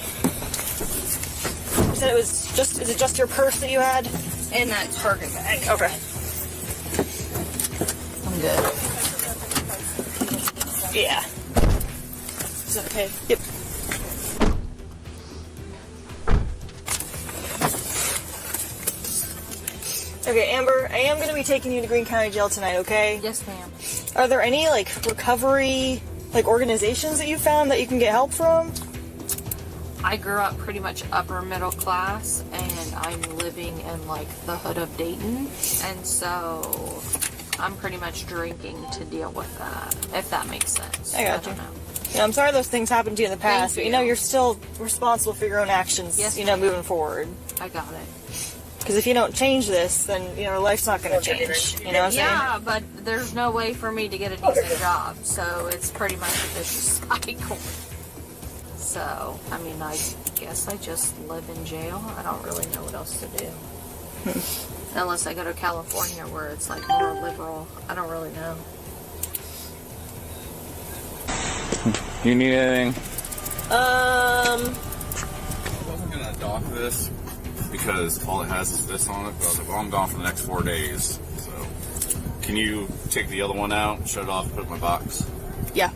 You said it was just, is it just your purse that you had?
And that Target bag.
Okay.
I'm good.
Yeah.
Is that okay?
Yep. Okay, Amber, I am going to be taking you to Greene County Jail tonight, okay?
Yes, ma'am.
Are there any, like, recovery, like, organizations that you found that you can get help from?
I grew up pretty much upper middle class, and I'm living in, like, the hood of Dayton, and so I'm pretty much drinking to deal with that, if that makes sense.
I got you.
don't know.
Yeah, I'm sorry those things happened to you in the past,
Thank
but, you know,
you.
you're still responsible for your own actions,
Yes,
you know,
ma'am.
moving forward.
I got it.
Because if you don't change this, then, you know, life's not going to change. You know what I'm saying?
Yeah, but there's no way for me to get a decent job, so it's pretty much a vicious cycle. So, I mean, I guess I just live in jail. I don't really know what else to do. Unless I go to California where it's like more liberal. I don't really know.
You need anything?
Um,
I wasn't gonna dock this because all it has is this on it, but I was like, well, I'm gone for the next 4 days. So, can you take the other one out, shut it off, put it in my box?
yeah.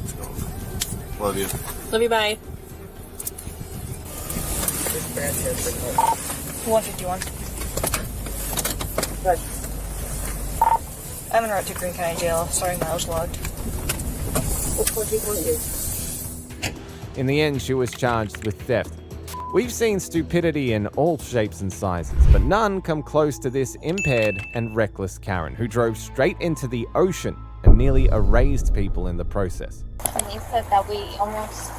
Let's go. Love you.
Love you, bye.
151. I'm en route to Greene County Jail. Sorry, mileage logged.
In the end, she was charged with theft. We've seen stupidity in all shapes and sizes, but none come close to this impaired and reckless Karen who drove straight into the ocean and nearly erased people in the process.
When you said that we almost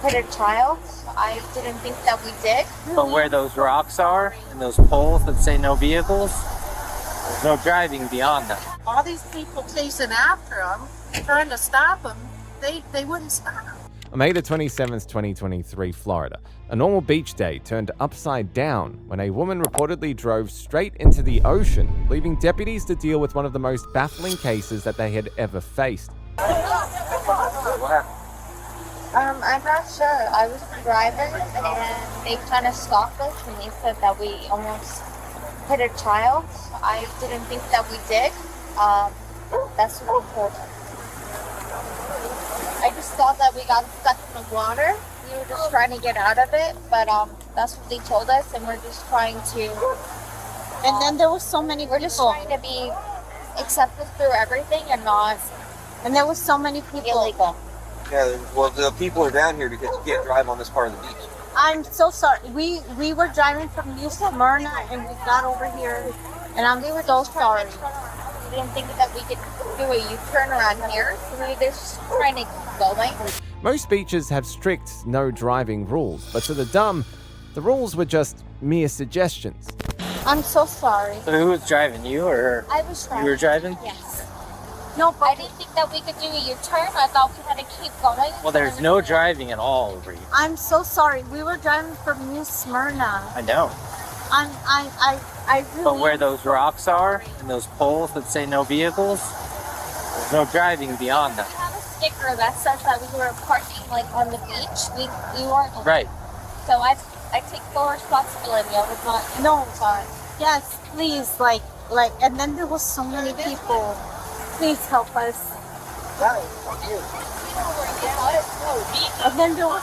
hit a child, I didn't think that we did.
But where those rocks are and those poles that say no vehicles, there's no driving beyond them.
All these people chasing after them, trying to stop them, they wouldn't stop.
On May the 27th, 2023, Florida, a normal beach day turned upside down when a woman reportedly drove straight into the ocean, leaving deputies to deal with one of the most baffling cases that they had ever faced.
What happened?
I'm not sure. I was driving and they kind of stopped us and they said that we almost hit a child. I didn't think that we did. That's what we told us. I just thought that we got stuck in the water. We were just trying to get out of it, but that's what they told us, and we're just trying to.
And then there was so many people.
We're just trying to be accepted through everything and not.
And there was so many people.
Illegal.
Yeah, well, the people are down here because you can't drive on this part of the beach.
I'm so sorry. We were driving from New Smyrna and we got over here, and I'm so sorry.
We didn't think that we could do a U-turn around here, so we were just trying to keep going.
Most beaches have strict no driving rules, but to the dumb, the rules were just mere suggestions.
I'm so sorry.
So who was driving, you or her?
I was driving.
You were driving?
Yes. No, but I didn't think that we could do a U-turn. I thought we had to keep going.
Well, there's no driving at all over here.
I'm so sorry. We were driving from New Smyrna.
I know.
I really.
But where those rocks are and those poles that say no vehicles, there's no driving beyond them.
We have a sticker that says that we were parking like on the beach. We weren't.
Right.
So I take full responsibility. I was not.
No. Sorry. Yes, please, like, and then there was so many people. Please help us. And then there was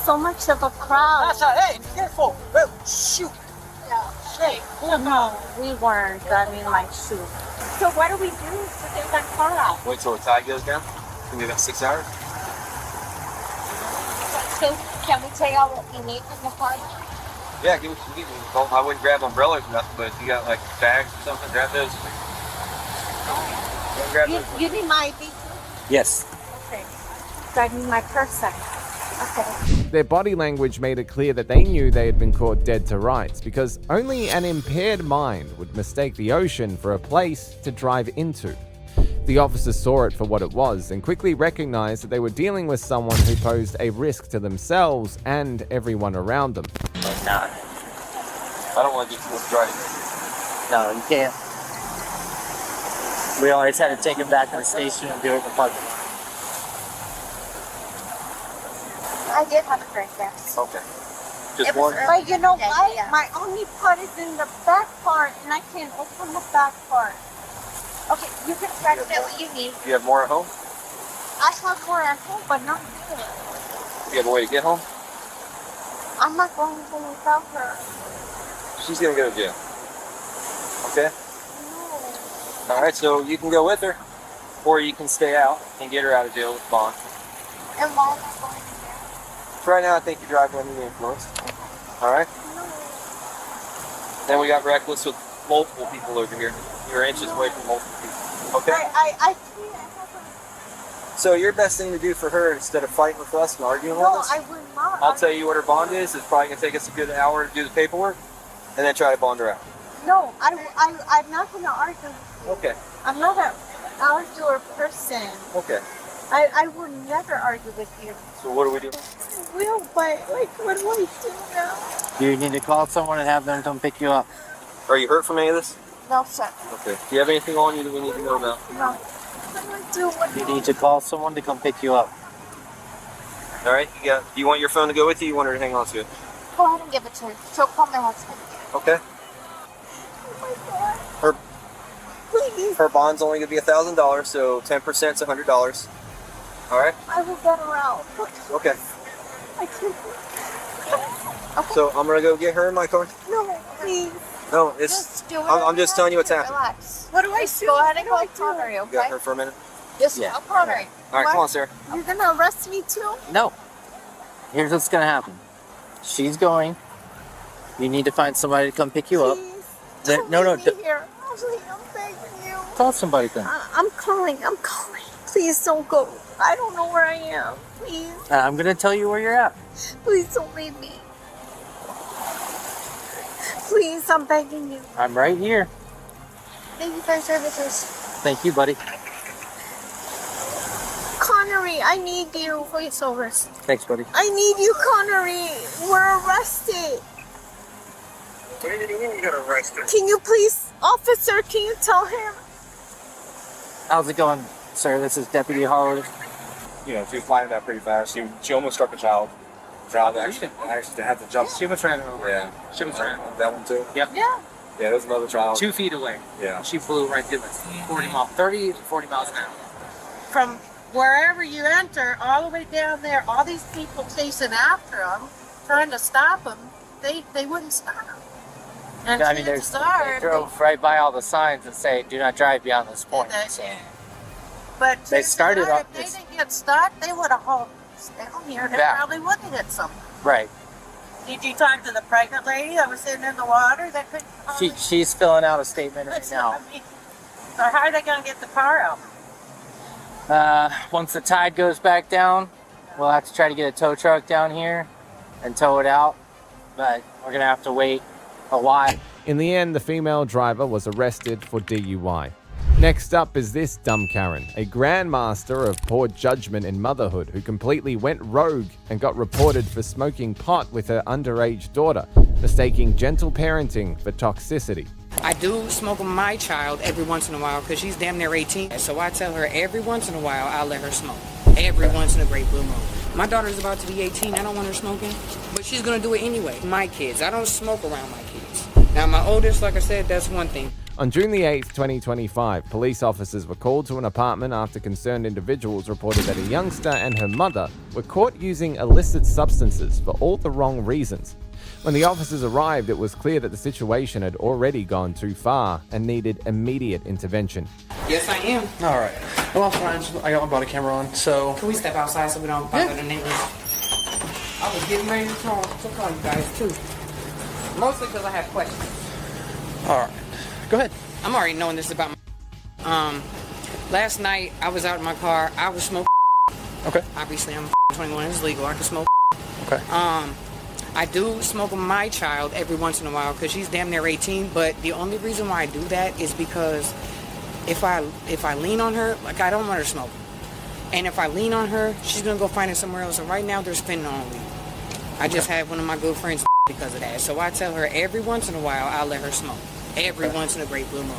so much of a crowd.
Hey, careful! Whoa, shoot!
Hey, no, we weren't. I mean, like, shoot. So what do we do to get that car out?
Wait till the tide goes down. It's gonna be about 6 hours.
So can we take out what we need from the car?
Yeah, give me some people. I wouldn't grab umbrellas or nothing, but if you got like bags or something, grab those.
You need my ID?
Yes.
Okay. So I need my purse. Okay.
Their body language made it clear that they knew they had been caught dead to rights, because only an impaired mind would mistake the ocean for a place to drive into. The officers saw it for what it was and quickly recognized that they were dealing with someone who posed a risk to themselves and everyone around them.
Nah. I don't want to get to this driving. No, you can't. We always had to take him back to the station and do it in the parking lot.
I did have a drink, yes.
Okay. Just one?
But you know what?
Yeah.
My only part is in the back part, and I can't open the back part.
Okay, you can grab it what you need.
Do you have more at home?
I have more at home, but not here.
Do you have a way to get home?
I'm not going home without her.
She's gonna go to jail. Okay? All right, so you can go with her, or you can stay out and get her out of jail with bond.
And Mom is going to
For right now, I think you're driving under the influence. All right? Then we got reckless with multiple people over here. You're inches away from multiple people. Okay?
I
So your best thing to do for her, instead of fighting with us and arguing with us,
I will not.
I'll tell you what her bond is. It's probably gonna take us a good hour to do the paperwork, and then try to bond her out.
No, I'm not going to argue.
Okay.
I'm not an arguer person.
Okay.
I will never argue with you.
So what do we do?
Will, but like, what do I do now?
You need to call someone and have them come pick you up. Are you hurt from any of this?
No, sir.
Okay. Do you have anything on you that we need to know about?
No. What do I do?
You need to call someone to come pick you up. All right. Do you want your phone to go with you? You want her to hang on to it?
Go ahead and give it to her. She'll call my husband.
Okay. Her bond's only gonna be $1,000, so 10%'s $100. All right.
I will get her out.
Okay.
I can't.
So I'm gonna go get her in my car.
No, please.
No, it's.
Just do it.
I'm just telling you what's happening.
Relax.
What do I
Just
do?
go ahead and
What
call
do I do?
Connery,
You
okay?
got her for a minute.
Just
Yeah.
call Connery.
All right, come on, Sarah.
You're gonna arrest me too?
No. Here's what's gonna happen.
She's going. You need to find somebody to come pick you up. No.
Here. I'm begging you.
Call somebody then.
I'm calling. Please don't go. I don't know where I am. Please.
I'm gonna tell you where you're at.
Please don't leave me. Please, I'm begging you.
I'm right here.
Thank you for your services.
Thank you, buddy.
Connery, I need you for your service.
Thanks, buddy.
I need you, Connery. We're arrested.
What do you mean you got arrested?
Can you please, officer, can you tell him?
How's it going, sir? This is Deputy Howard.
You know, she was flying that pretty fast. She almost struck a child. Child actually had to jump.
She was ran over.
Yeah.
She was ran over.
That one too?
Yep.
Yeah.
Yeah, there's another child.
2 feet away.
Yeah.
She flew right through us. 30 to 40 miles an hour.
From wherever you enter, all the way down there, all these people chasing after them, trying to stop them, they wouldn't stop. And
I mean, they drove right by all the signs that say, do not drive beyond this point. So.
But
They started
off.
off
If they
this.
didn't get stuck, they would have hauled us down here. They
Yeah.
probably would have hit something.
Right.
Did you talk to the pregnant lady that was sitting in the water that couldn't?
She's filling out a statement right
That's
now.
what I mean. So how are they going to get the car out?
Once the tide goes back down, we'll have to try to get a tow truck down here and tow it out. But we're gonna have to wait a while.
In the end, the female driver was arrested for DUI. Next up is this dumb Karen, a grandmaster of poor judgment in motherhood who completely went rogue and got reported for smoking pot with her underage daughter, mistaking gentle parenting for toxicity.
I do smoke with my child every once in a while because she's damn near 18. So I tell her every once in a while I'll let her smoke. Every once in a great blue moon. My daughter's about to be 18. I don't want her smoking, but she's going to do it anyway. My kids. I don't smoke around my kids. Now my oldest, like I said, that's one thing.
On June the 8th, 2025, police officers were called to an apartment after concerned individuals reported that a youngster and her mother were caught using illicit substances for all the wrong reasons. When the officers arrived, it was clear that the situation had already gone too far and needed immediate intervention.
Yes, I am.
All right. Well, fine. I got my body camera on, so.
Can we step outside so we don't bother the neighbors? I was getting ready to call you guys too. Mostly because I have questions.
All right. Go ahead.
I'm already knowing this about my. Last night I was out in my car. I was smoking.
Okay.
Obviously, I'm 21. It's legal. I can smoke.
Okay.
I do smoke with my child every once in a while because she's damn near 18. But the only reason why I do that is because if I lean on her, like I don't want her smoking. And if I lean on her, she's gonna go find it somewhere else. And right now they're spending on weed. I just had one of my good friends because of that. So I tell her every once in a while I'll let her smoke. Every once in a great blue moon.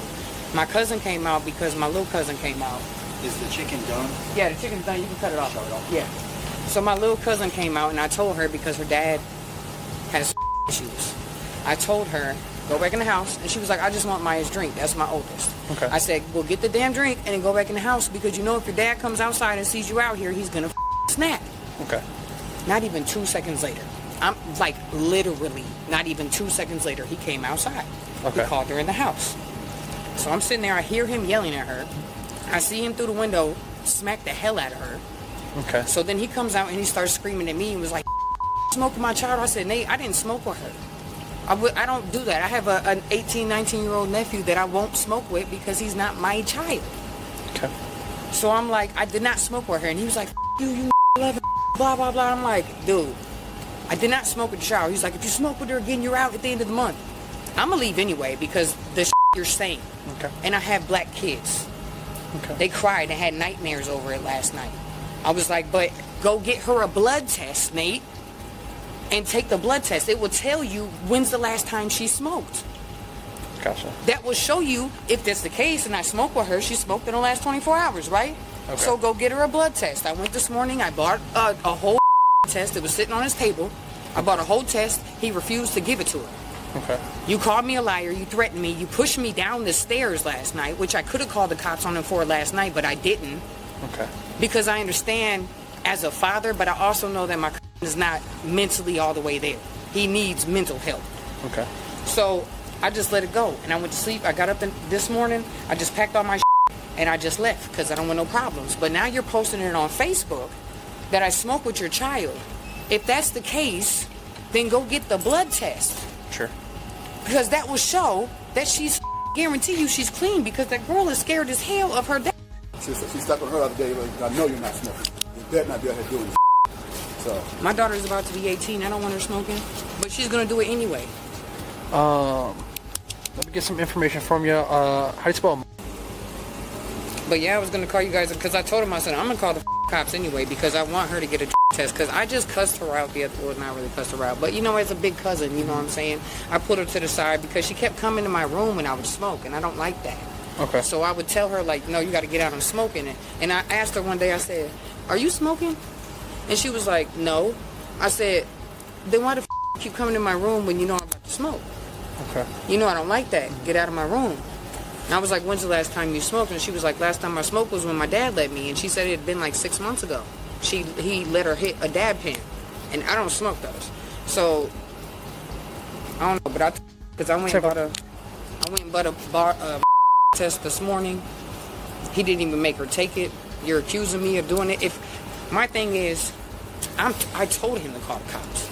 My cousin came out because my little cousin came out.
Is the chicken done?
Yeah, the chicken's done. You can cut it off. Yeah. So my little cousin came out and I told her because her dad has issues. I told her, go back in the house. And she was like, I just want Maya's drink. That's my oldest.
Okay.
I said, well, get the damn drink and then go back in the house because you know if your dad comes outside and sees you out here, he's going to snap.
Okay.
Not even 2 seconds later. I'm like literally not even 2 seconds later, he came outside.
Okay.
He called her in the house. So I'm sitting there, I hear him yelling at her. I see him through the window smack the hell out of her.
Okay.
So then he comes out and he starts screaming at me and was like, smoking my child. I said, Nate, I didn't smoke with her. I don't do that. I have an 18, 19-year-old nephew that I won't smoke with because he's not my child.
Okay.
So I'm like, I did not smoke with her. And he was like, you 11, blah, blah, blah. I'm like, dude, I did not smoke with the child. He's like, if you smoke with her again, you're out at the end of the month. I'm going to leave anyway because the you're saying.
Okay.
And I have black kids.
Okay.
They cried and had nightmares over it last night. I was like, but go get her a blood test, Nate. And take the blood test. It will tell you when's the last time she smoked.
Gotcha.
That will show you if that's the case and I smoke with her, she smoked in the last 24 hours, right?
Okay.
So go get her a blood test. I went this morning, I bought a whole test. It was sitting on his table. I bought a whole test. He refused to give it to her.
Okay.
You called me a liar. You threatened me. You pushed me down the stairs last night, which I could have called the cops on him for last night, but I didn't.
Okay.
Because I understand as a father, but I also know that my is not mentally all the way there. He needs mental help.
Okay.
So I just let it go and I went to sleep. I got up this morning. I just packed all my and I just left because I don't want no problems. But now you're posting it on Facebook that I smoke with your child. If that's the case, then go get the blood test.
Sure.
Because that will show that she's guarantee you she's clean, because that girl is scared as hell of her dad.
She stuck on her other day, like, I know you're not smoking. You better not be out here doing this. So.
My daughter's about to be 18. I don't want her smoking, but she's going to do it anyway.
Let me get some information from you. How do you spell?
But yeah, I was going to call you guys because I told him, I said, I'm going to call the cops anyway because I want her to get a test, because I just cussed her out the other, well, not really cussed her out, but you know, as a big cousin, you know what I'm saying? I put her to the side because she kept coming to my room when I would smoke, and I don't like that.
Okay.
So I would tell her, like, no, you got to get out and smoking it. And I asked her one day, I said, are you smoking? And she was like, no. I said, then why the you keep coming to my room when you know I'm about to smoke?
Okay.
You know I don't like that. Get out of my room. And I was like, when's the last time you smoked? And she was like, last time I smoked was when my dad let me. And she said it had been like 6 months ago. He let her hit a dab pen. And I don't smoke those. So, I don't know, but because I went and bought a test this morning. He didn't even make her take it. You're accusing me of doing it. If my thing is, I told him to call the cops.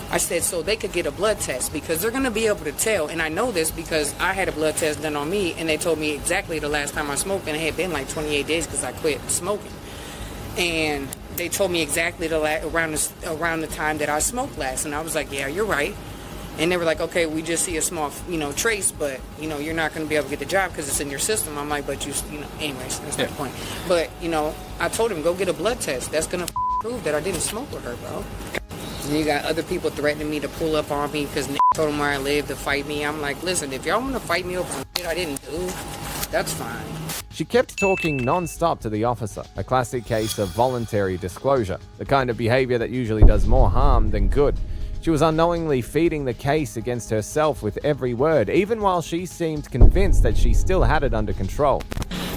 I said so they could get a blood test, because they're going to be able to tell. And I know this because I had a blood test done on me, and they told me exactly the last time I smoked, and it had been like 28 days because I quit smoking. And they told me exactly around the time that I smoked last, and I was like, yeah, you're right. And they were like, okay, we just see a small, trace, but, you're not going to be able to get the job because it's in your system. I'm like, but anyways, that's not the point. But, I told him, go get a blood test. That's going to prove that I didn't smoke with her, bro. And you got other people threatening me to pull up on me because told them where I live to fight me. I'm like, listen, if y'all want to fight me over some shit I didn't do, that's fine.
She kept talking non-stop to the officer, a classic case of voluntary disclosure, the kind of behavior that usually does more harm than good. She was unknowingly feeding the case against herself with every word, even while she seemed convinced that she still had it under control.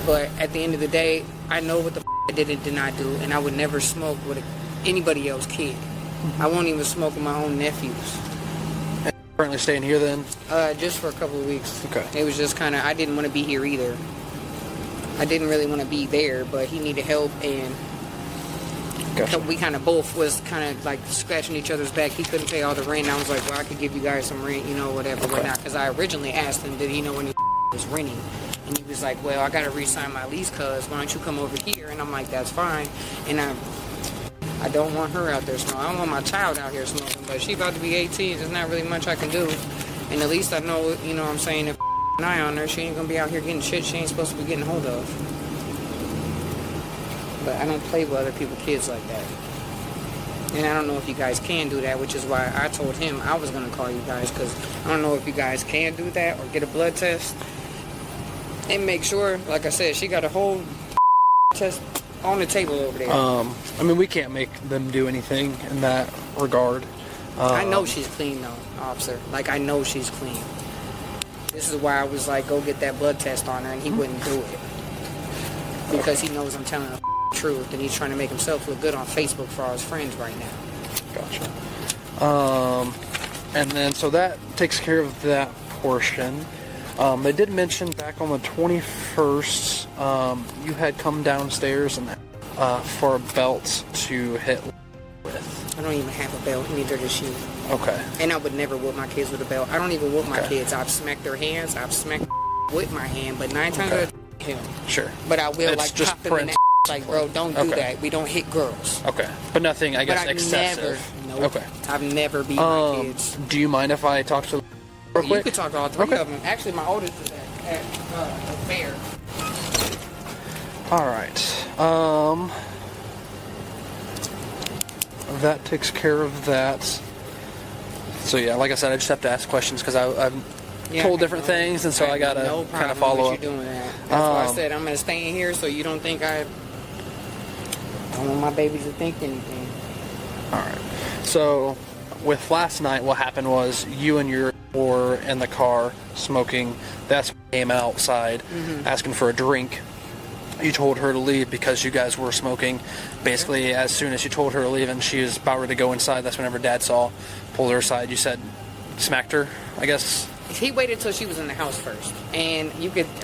But at the end of the day, I know what the I did and did not do, and I would never smoke with anybody else's kid. I won't even smoke with my own nephews.
And currently staying here then?
Just for a couple of weeks.
Okay.
It was just kind of, I didn't want to be here either. I didn't really want to be there, but he needed help, and
gotcha.
We kind of both was kind of like scratching each other's back. He couldn't pay all the rent, and I was like, well, I could give you guys some rent, whatever, whatnot, because I originally asked him, did he know when he was renting? And he was like, well, I got to re-sign my lease, cuz why don't you come over here? And I'm like, that's fine. And I don't want her out there smoking. I don't want my child out here smoking, but she about to be 18. There's not really much I can do. And at least I know, what I'm saying, if an eye on her, she ain't gonna be out here getting shit she ain't supposed to be getting hold of. But I don't play with other people's kids like that. And I don't know if you guys can do that, which is why I told him I was gonna call you guys, because I don't know if you guys can do that or get a blood test. And make sure, like I said, she got a whole test on the table over there.
We can't make them do anything in that regard.
I know she's clean though, officer. Like, I know she's clean. This is why I was like, go get that blood test on her, and he wouldn't do it. Because he knows I'm telling the truth, and he's trying to make himself look good on Facebook for all his friends right now.
Gotcha. And then, so that takes care of that portion. They did mention back on the 21st, you had come downstairs and for a belt to hit with.
I don't even have a belt, neither does she.
Okay.
And I would never whoop my kids with a belt. I don't even whoop my kids. I've smacked their hands. I've smacked with my hand, but 9 times out of 10,
sure.
But I will,
It's just
pop them in the like, bro, don't do that. We don't hit girls.
Okay. But nothing, I guess,
but
excessive.
Okay. I've never beat my kids.
Do you mind if I talk to real quick?
You could talk to all 3 of them. Actually, my oldest is at the fair.
All right. That takes care of that. So yeah, like I said, I just have to ask questions because I've told different things, and so I gotta kind of follow up.
You doing that. That's why I said I'm gonna stay in here, so you don't think I don't want my babies to think anything.
All right. So with last night, what happened was you and your were in the car smoking. That's when you came outside asking for a drink. You told her to leave because you guys were smoking. Basically, as soon as you told her to leave and she was about ready to go inside, that's whenever Dad saw, pulled her aside. You said, smacked her, I guess.
he waited till she was in the house first, and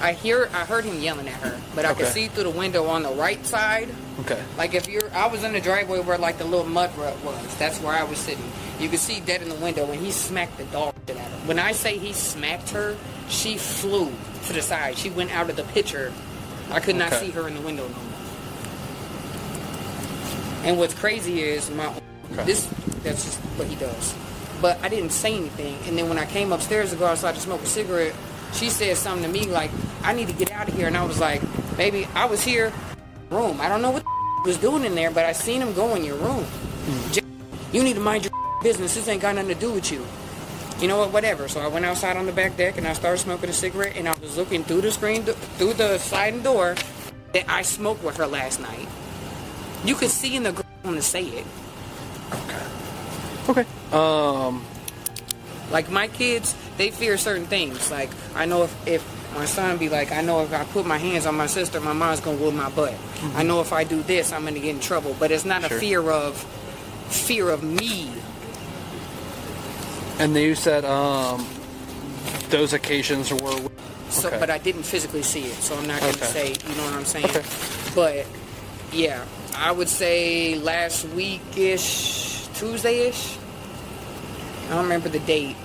I heard him yelling at her, but I could see through the window on the right side.
Okay.
Like I was in the driveway where like the little mud rut was. That's where I was sitting. You could see dead in the window, and he smacked the dog shit at her. When I say he smacked her, she flew to the side. She went out of the picture. I could not see her in the window no more. And what's crazy is that's just what he does. But I didn't say anything. And then when I came upstairs to go outside to smoke a cigarette, she said something to me like, I need to get out of here. And I was like, baby, I was here in the room. I don't know what the was doing in there, but I seen him go in your room. You need to mind your business. This ain't got nothing to do with you. You know what, whatever. So I went outside on the back deck and I started smoking a cigarette, and I was looking through the screen, through the sliding door that I smoked with her last night. You could see in the girl to say it.
Okay.
Like my kids, they fear certain things. Like I know if my son be like, I know if I put my hands on my sister, my mom's gonna whoop my butt. I know if I do this, I'm gonna get in trouble. But it's not a fear of me.
And you said those occasions were.
So, but I didn't physically see it, so I'm not gonna say. You know what I'm saying? But yeah, I would say last week-ish, Tuesday-ish. I don't remember the date.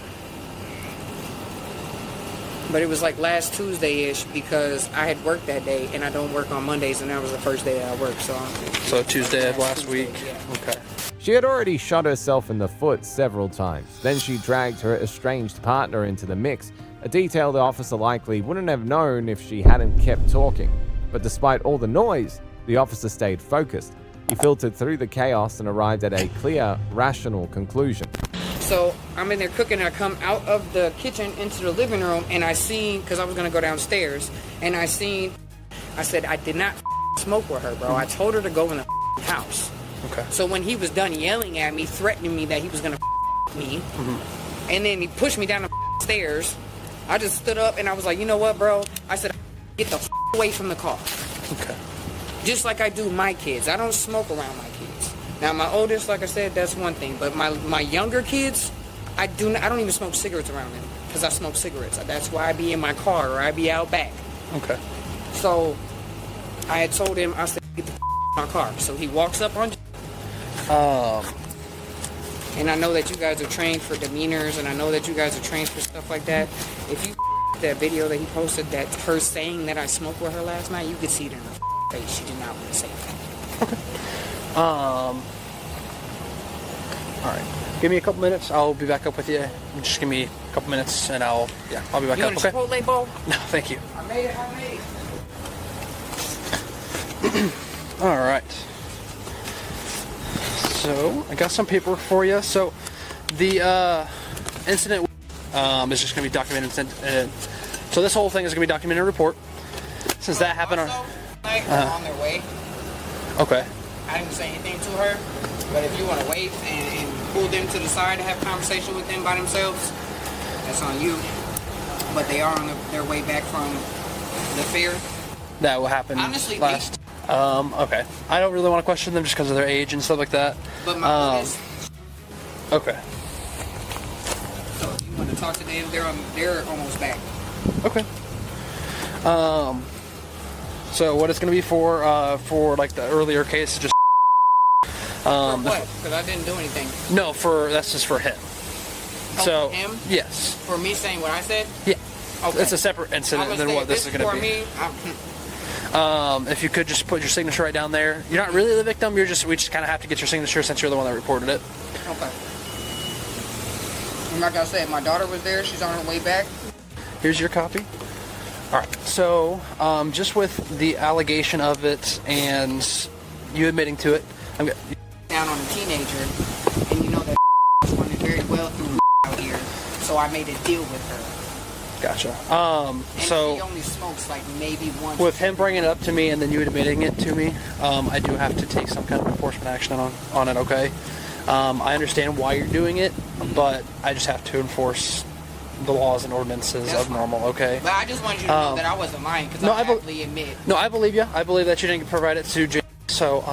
But it was like last Tuesday-ish because I had worked that day, and I don't work on Mondays, and that was the first day that I worked. So
Tuesday of last week.
Yeah.
Okay.
She had already shot herself in the foot several times. Then she dragged her estranged partner into the mix, a detail the officer likely wouldn't have known if she hadn't kept talking. But despite all the noise, the officer stayed focused. He filtered through the chaos and arrived at a clear, rational conclusion.
So I'm in there cooking, and I come out of the kitchen into the living room, and I seen, because I was going to go downstairs, and I said, I did not smoke with her, bro. I told her to go in the house.
Okay.
So when he was done yelling at me, threatening me that he was going to me, and then he pushed me down the stairs, I just stood up, and I was like, you know what, bro? I said, get the away from the car.
Okay.
Just like I do my kids. I don't smoke around my kids. Now, my oldest, like I said, that's one thing. But my younger kids, I don't even smoke cigarettes around them because I smoke cigarettes. That's why I be in my car or I be out back.
Okay.
So I had told him, I said, get the my car. So he walks up on. And I know that you guys are trained for demeanors, and I know that you guys are trained for stuff like that. If you that video that he posted, that her saying that I smoked with her last night, you could see it in her face. She did not want to say that.
Okay. All right. Give me a couple minutes. I'll be back up with you. Just give me a couple minutes, and I'll be back up.
You want a Chipotle bowl?
No, thank you.
I made it.
All right. So I got some paperwork for you. So the incident is just going to be documented. So this whole thing is going to be documented in a report. Since that happened
on their way.
Okay.
I didn't say anything to her, but if you want to wait and pull them to the side to have a conversation with them by themselves, that's on you. But they are on their way back from the fair.
That will happen.
Honestly,
last. Okay. I don't really want to question them just because of their age and stuff like that.
But my point is,
okay.
So if you want to talk to them, they're almost back.
Okay. So what it's going to be for like the earlier case, just
for what? Because I didn't do anything.
No, that's just for him.
Oh,
so
for him?
Yes.
For me saying what I said?
Yeah.
Okay.
It's a separate incident than what this is going to be.
For me,
if you could just put your signature right down there. You're not really the victim. We just kind of have to get your signature since you're the one that reported it.
Okay. And like I said, my daughter was there. She's on her way back.
Here's your copy. All right. So just with the allegation of it and you admitting to it, I'm good.
Down on a teenager, and you know that was running very well through out here, so I made a deal with her.
Gotcha.
And
so
he only smokes like maybe once.
With him bringing it up to me and then you admitting it to me, I do have to take some kind of enforcement action on it. Okay. I understand why you're doing it, but I just have to enforce the laws and ordinances of normal. Okay.
But I just wanted you to know that I wasn't lying because I admit.
No, I believe you. I believe that you didn't provide it to Jay. So,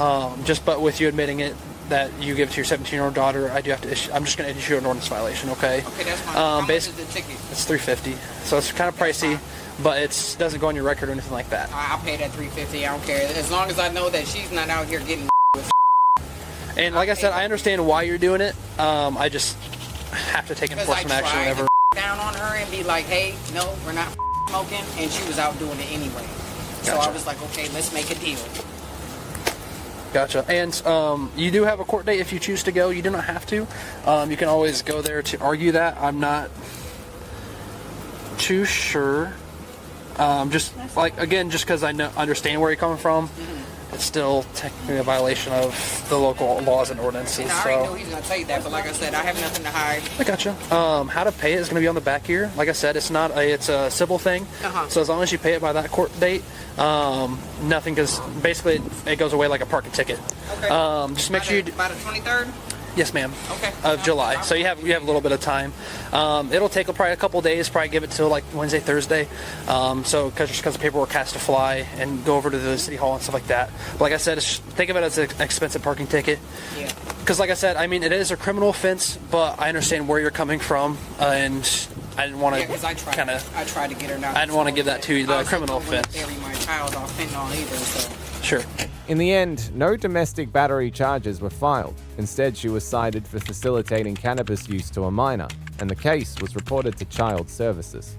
but with you admitting it, that you give to your 17-year-old daughter, I do have to issue. I'm just going to issue an ordinance violation. Okay.
Okay, that's fine. How much is the ticket?
It's $350, so it's kind of pricey, but it doesn't go on your record or anything like that.
I'll pay that $350. I don't care as long as I know that she's not out here getting.
And like I said, I understand why you're doing it. I just have to take enforcement action whenever.
Down on her and be like, hey, no, we're not smoking, and she was out doing it anyway. So
Gotcha.
I was like, okay, let's make a deal.
Gotcha. And you do have a court date if you choose to go. You do not have to. You can always go there to argue that. I'm not too sure. Just like again, just because I understand where you're coming from, it's still technically a violation of the local laws and ordinances.
And I already know he's gonna tell you that, but like I said, I have nothing to hide.
I gotcha. How to pay it is going to be on the back here. Like I said, it's a civil thing. So as long as you pay it by that court date, nothing goes. Basically, it goes away like a parking ticket.
Okay.
Just make sure you.
By the 23rd.
Yes, ma'am.
Okay.
Of July. So you have a little bit of time. It'll take probably a couple days. Probably give it till like Wednesday, Thursday. So because the paperwork has to fly and go over to the city hall and stuff like that. But like I said, think of it as an expensive parking ticket.
Yeah.
Because like I said, I mean it is a criminal offense, but I understand where you're coming from, and I didn't want to
I tried to get her not.
I didn't want to give that to you, the criminal offense.
Bury my child off fentanyl either. So.
Sure.
In the end, no domestic battery charges were filed. Instead, she was cited for facilitating cannabis use to a minor, and the case was reported to Child Services.